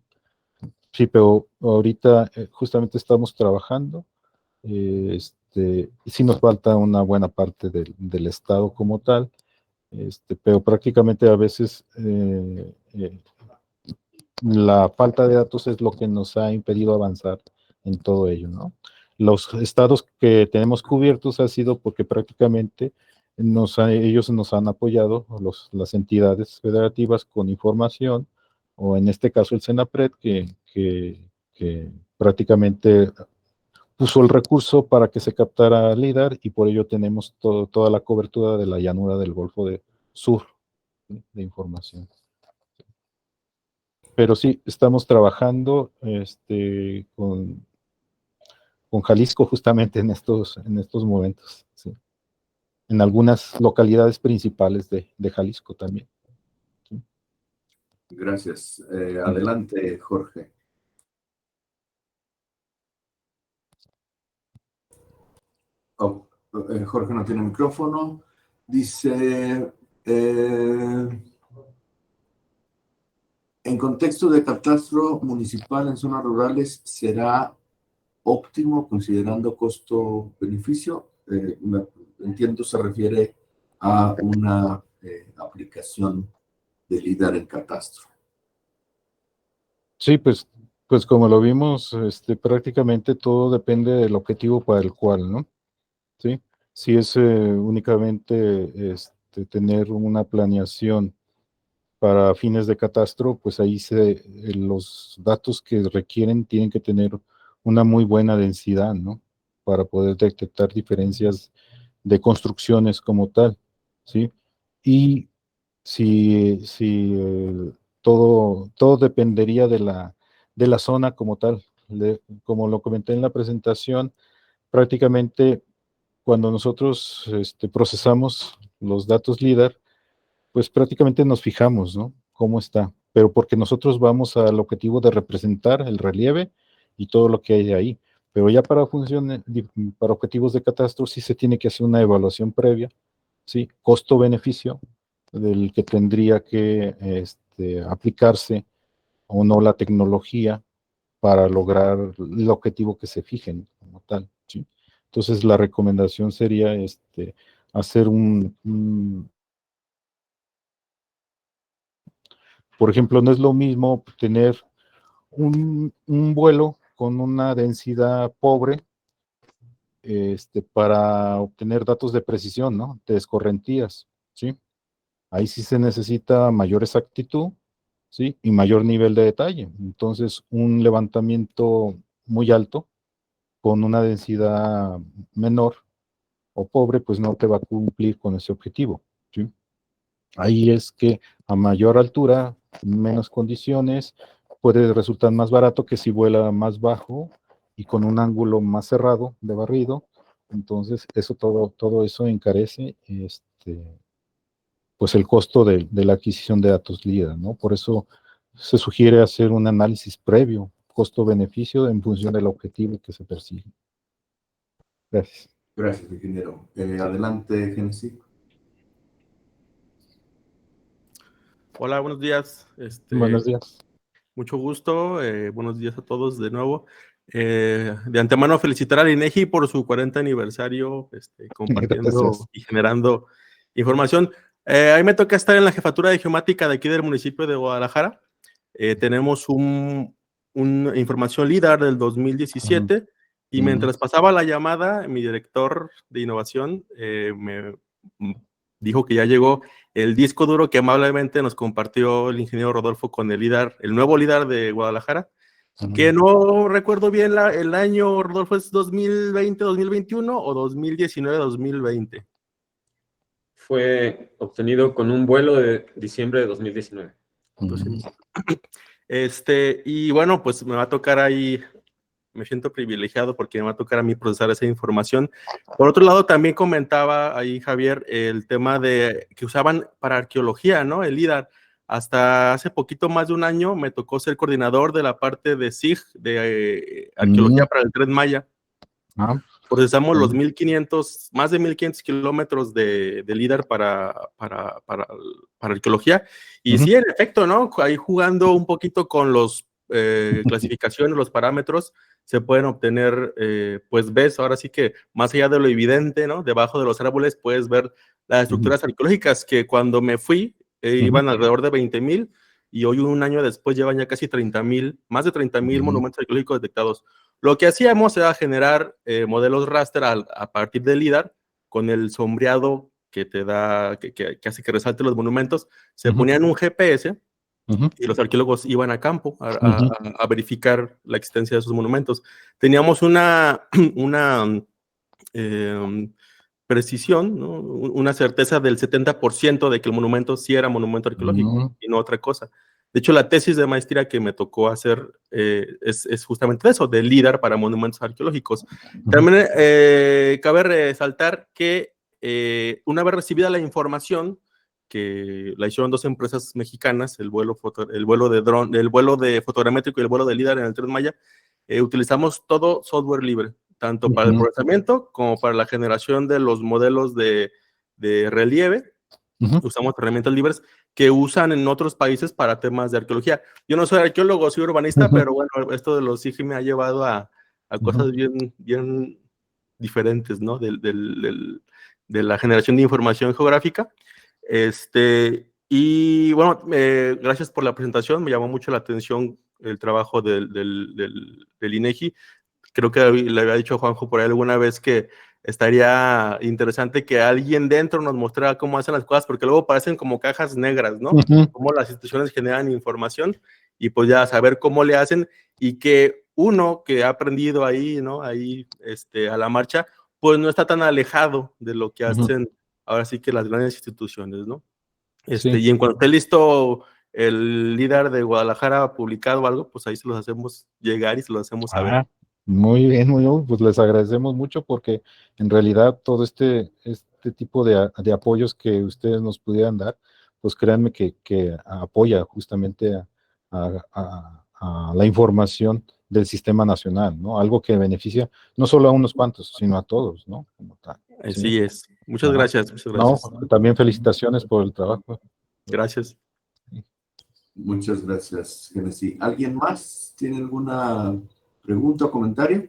Sí, pero ahorita justamente estamos trabajando. Sí nos falta una buena parte del estado como tal, pero prácticamente a veces la falta de datos es lo que nos ha impedido avanzar en todo ello, ¿no? los estados que tenemos cubiertos ha sido porque prácticamente ellos nos han apoyado, las entidades federativas, con información, o en este caso el Senapred, que prácticamente puso el recurso para que se captara LIDAR, y por ello tenemos toda la cobertura de la llanura del Golfo de Sur, ¿sí?, de información. Pero sí, estamos trabajando con Jalisco justamente en estos momentos, ¿sí?, en algunas localidades principales de Jalisco también. ¿Sí? Gracias. Adelante, Jorge. Jorge no tiene micrófono. Dice, en contexto de catastro municipal en zonas rurales, ¿será óptimo considerando costo-beneficio? Entiendo se refiere a una aplicación de LIDAR en catastro. Sí, pues como lo vimos, prácticamente todo depende del objetivo para el cual, ¿no? ¿Sí? Si es únicamente tener una planeación para fines de catastro, pues ahí los datos que requieren tienen que tener una muy buena densidad, ¿no?, para poder detectar diferencias de construcciones como tal, ¿sí? Y todo dependería de la zona como tal. Como lo comenté en la presentación, prácticamente cuando nosotros procesamos los datos LIDAR, pues prácticamente nos fijamos, ¿no?, cómo está, pero porque nosotros vamos al objetivo de representar el relieve y todo lo que hay ahí. Pero ya para objetivos de catastro sí se tiene que hacer una evaluación previa, ¿sí?, costo-beneficio, del que tendría que aplicarse o no la tecnología para lograr el objetivo que se fijen como tal, ¿sí? Entonces la recomendación sería hacer por ejemplo, no es lo mismo tener un vuelo con una densidad pobre para obtener datos de precisión, ¿no?, de escorrentías, ¿sí? Ahí sí se necesita mayor exactitud, ¿sí?, y mayor nivel de detalle. Entonces, un levantamiento muy alto con una densidad menor o pobre, pues no te va a cumplir con ese objetivo, ¿sí? Ahí es que a mayor altura, menos condiciones, puede resultar más barato que si vuela más bajo y con un ángulo más cerrado de barrido. Entonces, todo eso encarece pues el costo de la adquisición de datos LIDAR, ¿no? Por eso se sugiere hacer un análisis previo, costo-beneficio, en función del objetivo que se persigue. Gracias. Gracias, ingeniero. Adelante, Génesis. Hola, buenos días. Buenos días. Mucho gusto. Buenos días a todos de nuevo. De antemano, felicitar al INEGI por su 40 aniversario, compartiendo Gracias. y generando información. A mí me toca estar en la jefatura de geomática de aquí del municipio de Guadalajara. Tenemos una información LIDAR del 2017 y mientras pasaba la llamada, mi director de innovación me dijo que ya llegó el disco duro que amablemente nos compartió el ingeniero Rodolfo con el LIDAR, el nuevo LIDAR de Guadalajara, que no recuerdo bien el año, Rodolfo, ¿es 2020, 2021 o 2019, 2020? Fue obtenido con un vuelo de diciembre de 2019. Y bueno, pues me va a tocar ahí, me siento privilegiado porque me va a tocar a mí procesar esa información. Por otro lado, también comentaba ahí Javier el tema de que usaban para arqueología, ¿no?, el LIDAR. Hasta hace poquito más de un año me tocó ser coordinador de la parte de SIG, de arqueología para el Tren Maya. Procesamos los 1,500, más de 1,500 kilómetros de LIDAR para arqueología. Y sí, en efecto, ¿no?, ahí jugando un poquito con los clasificaciones, los parámetros, se pueden obtener, pues ves, ahora sí que más allá de lo evidente, ¿no?, debajo de los árboles puedes ver las estructuras arqueológicas que cuando me fui iban alrededor de 20,000, y hoy, un año después, llevan ya casi 30,000, más de 30,000 monumentos arqueológicos detectados. Lo que hacíamos era generar modelos raster a partir del LIDAR, con el sombreado que te da, que hace que resalte los monumentos. Se ponían un GPS y los arqueólogos iban a campo a verificar la existencia de esos monumentos. Teníamos una precisión, ¿no? Una certeza del 70% de que el monumento sí era monumento arqueológico y no otra cosa. De hecho, la tesis de maestría que me tocó hacer es justamente eso, de LIDAR para monumentos arqueológicos. También cabe resaltar que una vez recibida la información, que la hicieron 2 empresas mexicanas, el vuelo de fotogramétrico y el vuelo de LIDAR en el Tren Maya, utilizamos todo software libre, tanto para el procesamiento como para la generación de los modelos de relieve. Usamos herramientas libres que usan en otros países para temas de arqueología. Yo no soy arqueólogo, soy urbanista, pero bueno, esto de los SIGI me ha llevado a cosas bien diferentes, ¿no? De la generación de información geográfica. Y bueno, gracias por la presentación, me llamó mucho la atención el trabajo del INEGI. Creo que le había dicho a Juanjo por ahí alguna vez que estaría interesante que alguien dentro nos mostrara cómo hacen las cosas, porque luego parecen como cajas negras, ¿no? Cómo las instituciones generan información y pues ya saber cómo le hacen, y que uno que ha aprendido ahí, ¿no? Ahí a la marcha, pues no está tan alejado de lo que hacen ahora sí que las grandes instituciones, ¿no? Y en cuanto esté listo el LIDAR de Guadalajara publicado o algo, pues ahí se los hacemos llegar y se los hacemos saber. Muy bien, pues les agradecemos mucho, porque en realidad todo este tipo de apoyos que ustedes nos pudieran dar, pues créanme que apoya justamente a la información del sistema nacional, ¿no? Algo que beneficia no solo a unos cuantos, sino a todos, ¿no? Como tal. Así es. Muchas gracias. Muchas gracias. No, también felicitaciones por el trabajo. Gracias. Muchas gracias, Genesis. ¿Alguien más tiene alguna pregunta o comentario?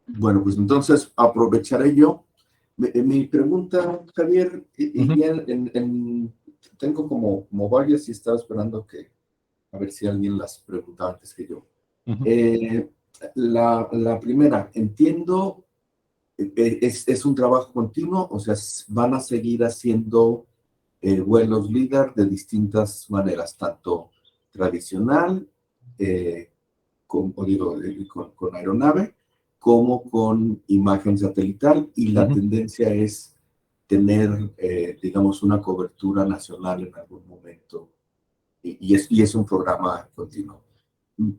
Bueno, pues entonces aprovecharé yo. Mi pregunta, Javier, tengo como varias y estaba esperando a ver si alguien las preguntaba antes que yo. La primera, entiendo, es un trabajo continuo, o sea, van a seguir haciendo vuelos LIDAR de distintas maneras, tanto tradicional, con aeronave, como con imagen satelital, y la tendencia es tener, digamos, una cobertura nacional en algún momento, y es un programa continuo.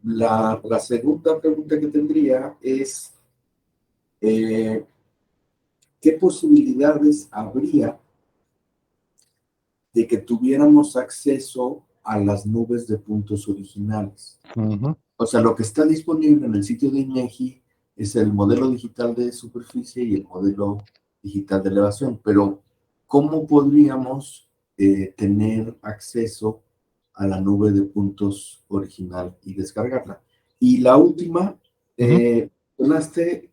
La segunda pregunta que tendría es, ¿qué posibilidades habría de que tuviéramos acceso a las nubes de puntos originales? O sea, lo que está disponible en el sitio de INEGI es el modelo digital de superficie y el modelo digital de elevación, pero ¿cómo podríamos tener acceso a la nube de puntos original y descargarla? Y la última, hablaste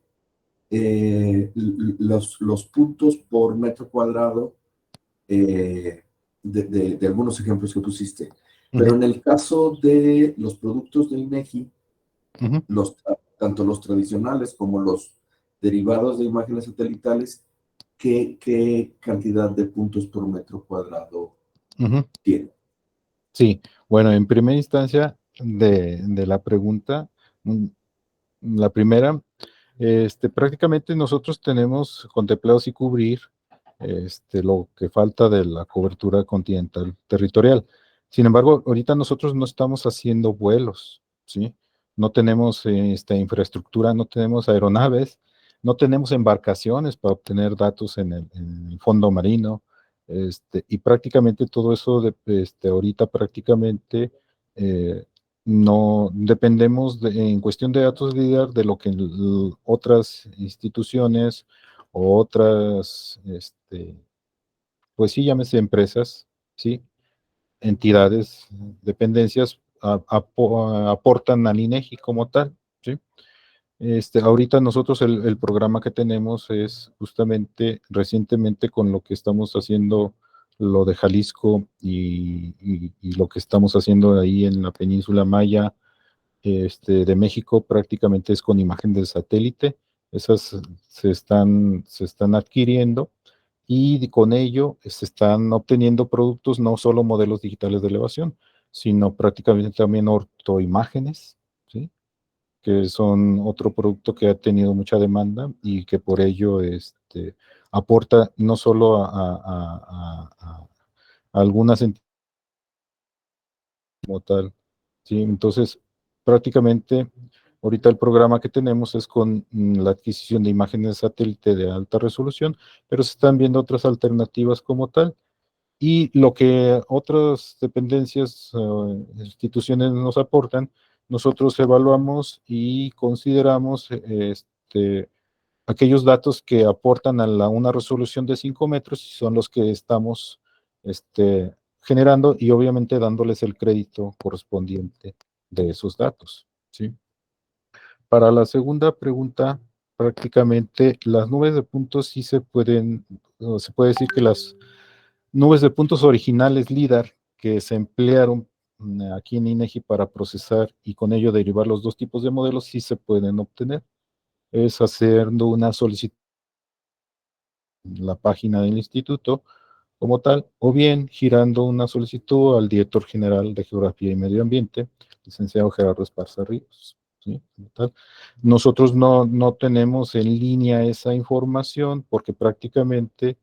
los puntos por metro cuadrado de algunos ejemplos que pusiste. Pero en el caso de los productos del INEGI, tanto los tradicionales como los derivados de imágenes satelitales, ¿qué cantidad de puntos por metro cuadrado tiene? Sí, bueno, en primera instancia de la pregunta, la primera, prácticamente nosotros tenemos contemplados y cubrir lo que falta de la cobertura continental territorial. Sin embargo, ahorita nosotros no estamos haciendo vuelos, ¿sí? No tenemos infraestructura, no tenemos aeronaves, no tenemos embarcaciones para obtener datos en el fondo marino, y prácticamente todo eso, ahorita prácticamente no dependemos en cuestión de datos LIDAR de lo que otras instituciones o otras, pues sí, llámese empresas, ¿sí? Entidades, dependencias, aportan al INEGI como tal, ¿sí? Ahorita nosotros el programa que tenemos es justamente recientemente con lo que estamos haciendo lo de Jalisco y lo que estamos haciendo ahí en la península Maya de México prácticamente es con imagen de satélite. Esas se están adquiriendo y con ello se están obteniendo productos, no solo modelos digitales de elevación, sino prácticamente también ortoimágenes, ¿sí? Que son otro producto que ha tenido mucha demanda y que por ello aporta no solo a algunas entidades como tal, ¿sí? Entonces, prácticamente, ahorita el programa que tenemos es con la adquisición de imágenes de satélite de alta resolución, pero se están viendo otras alternativas como tal. Y lo que otras dependencias, instituciones nos aportan, nosotros evaluamos y consideramos aquellos datos que aportan a una resolución de 5 metros y son los que estamos generando y obviamente dándoles el crédito correspondiente de esos datos, ¿sí? Para la segunda pregunta, prácticamente las nubes de puntos sí se puede decir que las nubes de puntos originales LIDAR que se emplearon aquí en INEGI para procesar y con ello derivar los dos tipos de modelos sí se pueden obtener. Es haciendo una solicitud en la página del instituto como tal, o bien girando una solicitud al director general de Geografía y Medio Ambiente, licenciado Gerardo Esparza Ríos, ¿sí? Como tal. Nosotros no tenemos en línea esa información porque prácticamente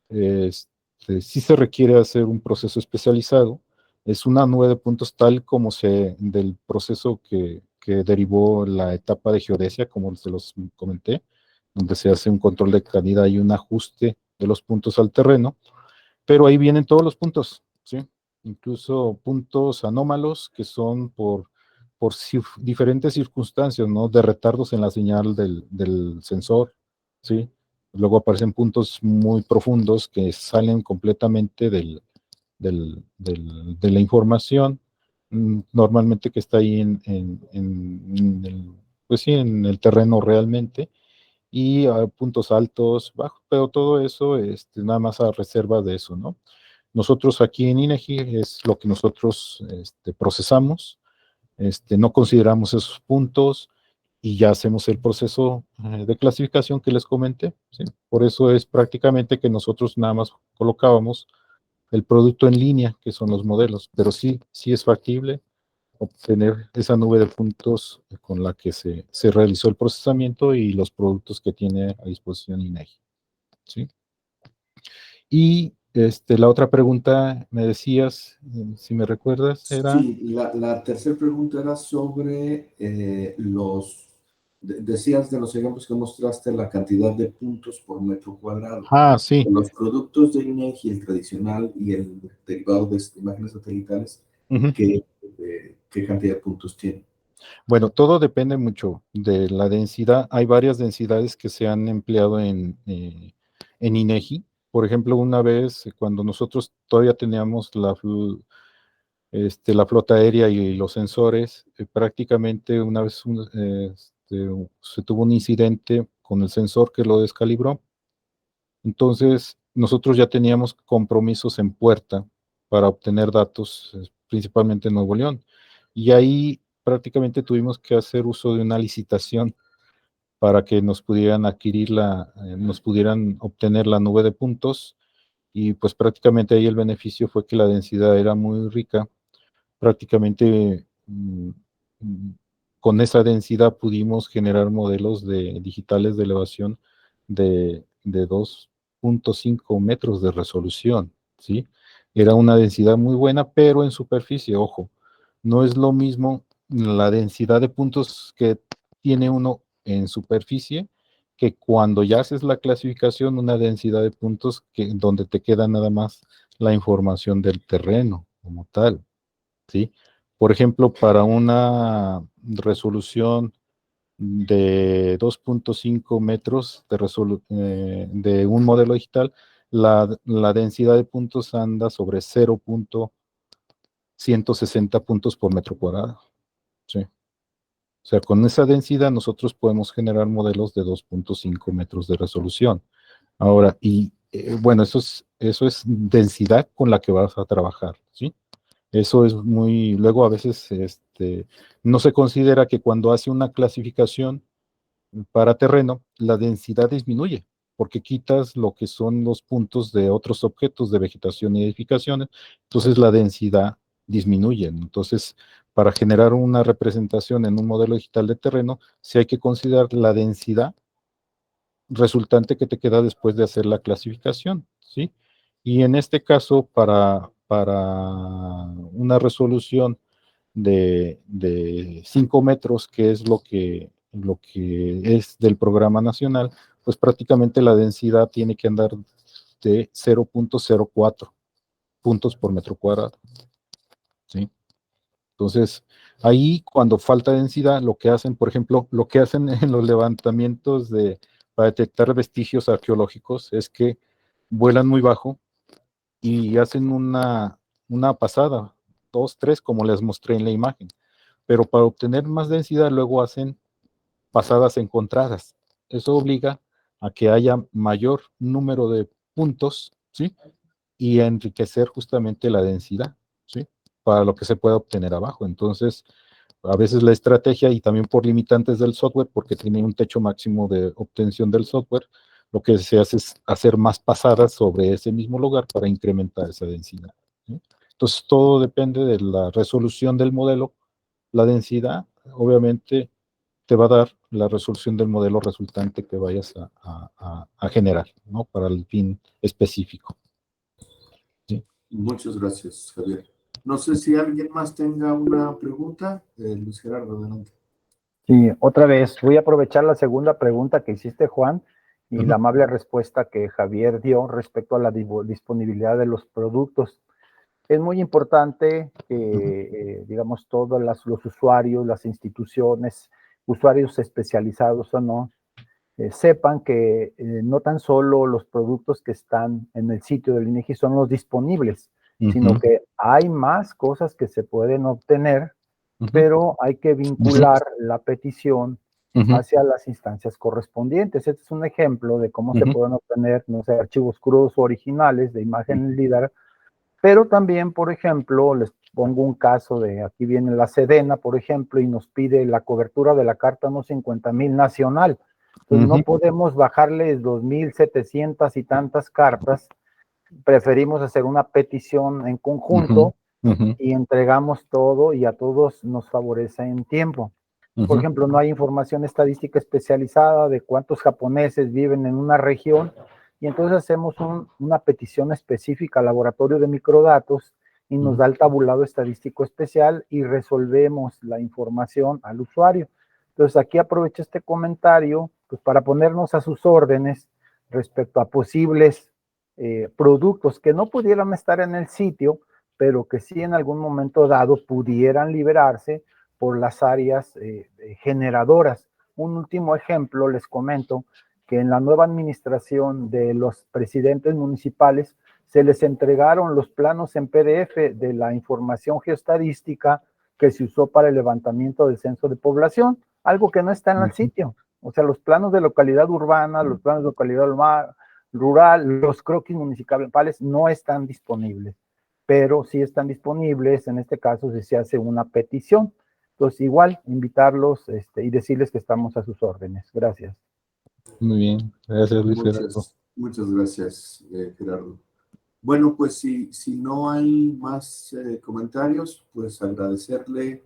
sí se requiere hacer un proceso especializado. Es una nube de puntos tal como del proceso que derivó la etapa de geodesia, como se los comenté, donde se hace un control de calidad y un ajuste de los puntos al terreno, pero ahí vienen todos los puntos, ¿sí? Incluso puntos anómalos que son por diferentes circunstancias, ¿no? De retardos en la señal del sensor, ¿sí? Luego aparecen puntos muy profundos que salen completamente de la información, normalmente que está ahí pues sí, en el terreno realmente, y puntos altos, bajos, pero todo eso nada más a reserva de eso, ¿no? Nosotros aquí en INEGI es lo que nosotros procesamos, no consideramos esos puntos y ya hacemos el proceso de clasificación que les comenté, ¿sí? Por eso es prácticamente que nosotros nada más colocábamos el producto en línea, que son los modelos, pero sí es factible obtener esa nube de puntos con la que se realizó el procesamiento y los productos que tiene a disposición INEGI, ¿sí? Y la otra pregunta, me decías, si me recuerdas, era... Sí, la tercera pregunta era sobre decías de los ejemplos que mostraste, la cantidad de puntos por metro cuadrado. Ah, sí. Los productos de INEGI, el tradicional y el derivado de imágenes satelitales, ¿qué cantidad de puntos tienen? Bueno, todo depende mucho de la densidad. Hay varias densidades que se han empleado en INEGI. Por ejemplo, una vez cuando nosotros todavía teníamos la flota aérea y los sensores, prácticamente una vez se tuvo un incidente con el sensor que lo descalibró. Entonces, nosotros ya teníamos compromisos en puerta para obtener datos, principalmente en Nuevo León. Y ahí prácticamente tuvimos que hacer uso de una licitación para que nos pudieran nos pudieran obtener la nube de puntos. Y pues prácticamente ahí el beneficio fue que la densidad era muy rica. Prácticamente con esa densidad pudimos generar modelos digitales de elevación de 2.5 metros de resolución, ¿sí? Era una densidad muy buena, pero en superficie, ojo, no es lo mismo la densidad de puntos que tiene uno en superficie que cuando ya haces la clasificación, una densidad de puntos donde te queda nada más la información del terreno como tal, ¿sí? Por ejemplo, para una resolución de 2.5 metros de un modelo digital, la densidad de puntos anda sobre 0.160 puntos por metro cuadrado, ¿sí? O sea, con esa densidad nosotros podemos generar modelos de 2.5 metros de resolución. Ahora, bueno, eso es eso es densidad con la que vas a trabajar, ¿sí? Eso es muy, luego a veces no se considera que cuando hace una clasificación para terreno, la densidad disminuye, porque quitas lo que son los puntos de otros objetos de vegetación y edificaciones, entonces la densidad disminuye. Entonces, para generar una representación en un modelo digital de terreno, sí hay que considerar la densidad resultante que te queda después de hacer la clasificación, ¿sí? Y en este caso, para una resolución de 5 metros, que es lo que es del programa nacional, pues prácticamente la densidad tiene que andar de 0.04 puntos por metro cuadrado, ¿sí? Entonces, ahí cuando falta densidad, lo que hacen, por ejemplo, lo que hacen en los levantamientos para detectar vestigios arqueológicos es que vuelan muy bajo y hacen una pasada, 2, 3, como les mostré en la imagen. Pero para obtener más densidad, luego hacen pasadas encontradas. Eso obliga a que haya mayor número de puntos, ¿sí? Y a enriquecer justamente la densidad, ¿sí? Para lo que se pueda obtener abajo. Entonces, a veces la estrategia, y también por limitantes del software, porque tiene un techo máximo de obtención del software, lo que se hace es hacer más pasadas sobre ese mismo lugar para incrementar esa densidad, ¿sí? Entonces, todo depende de la resolución del modelo. La densidad, obviamente, te va a dar la resolución del modelo resultante que vayas a generar, ¿no? Para el fin específico. ¿Sí? Muchas gracias, Javier. No sé si alguien más tenga una pregunta. Luis Gerardo, adelante. Sí, otra vez, voy a aprovechar la segunda pregunta que hiciste, Juan, y la amable respuesta que Javier dio respecto a la disponibilidad de los productos. Es muy importante que, digamos, todos los usuarios, las instituciones, usuarios especializados o no, sepan que no tan solo los productos que están en el sitio del INEGI son los disponibles, sino que hay más cosas que se pueden obtener, pero hay que vincular la petición hacia las instancias correspondientes. Este es un ejemplo de cómo se pueden obtener, no sé, archivos crudos o originales de imagen LIDAR, pero también, por ejemplo, les pongo un caso de, aquí viene la Sedena, por ejemplo, y nos pide la cobertura de la Carta No 50,000 nacional. Entonces, no podemos bajarles 2,700 y tantas cartas. Preferimos hacer una petición en conjunto y entregamos todo y a todos nos favorece en tiempo. Por ejemplo, no hay información estadística especializada de cuántos japoneses viven en una región, y entonces hacemos una petición específica al laboratorio de microdatos y nos da el tabulado estadístico especial y resolvemos la información al usuario. Entonces aquí aprovecho este comentario pues, para ponernos a sus órdenes respecto a posibles productos que no pudieran estar en el sitio, pero que sí en algún momento dado pudieran liberarse por las áreas generadoras. Un último ejemplo, les comento que en la nueva administración de los presidentes municipales se les entregaron los planos en PDF de la información geoestadística que se usó para el levantamiento del censo de población, algo que no está en el sitio. O sea, los planos de localidad urbana, los planos de localidad rural, los croquis municipales no están disponibles, pero sí están disponibles, en este caso, si se hace una petición. Entonces, igual, invitarlos y decirles que estamos a sus órdenes. Gracias. Muy bien, gracias Luis Gerardo. Muchas gracias, Gerardo. Bueno, pues si no hay más comentarios, pues agradecerle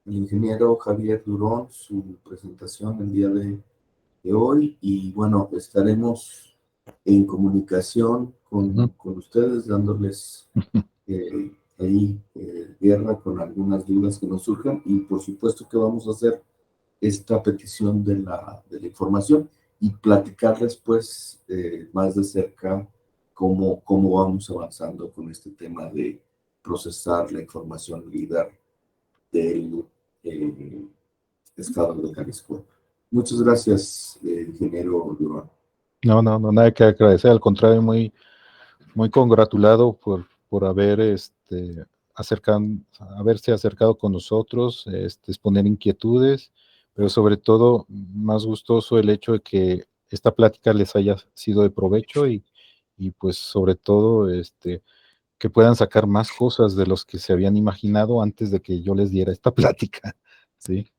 al ingeniero Javier Durón su presentación el día de hoy, y bueno, estaremos en comunicación con ustedes, dándoles ahí guerra con algunas dudas que nos surjan, y por supuesto que vamos a hacer esta petición de la información y platicarles pues más de cerca cómo vamos avanzando con este tema de procesar la información LIDAR del estado de Jalisco. Muchas gracias, ingeniero Durán. No, nada que agradecer, al contrario, muy congratulado por haberse acercado con nosotros, exponer inquietudes, pero sobre todo más gustoso el hecho de que esta plática les haya sido de provecho y y pues sobre todo que puedan sacar más cosas de los que se habían imaginado antes de que yo les diera esta plática, ¿sí?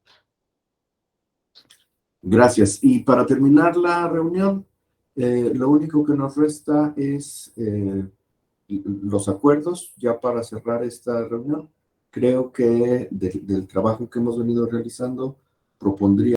Gracias. Y para terminar la reunión, lo único que nos resta es los acuerdos. Ya para cerrar esta reunión, creo que del trabajo que hemos venido realizando, propondría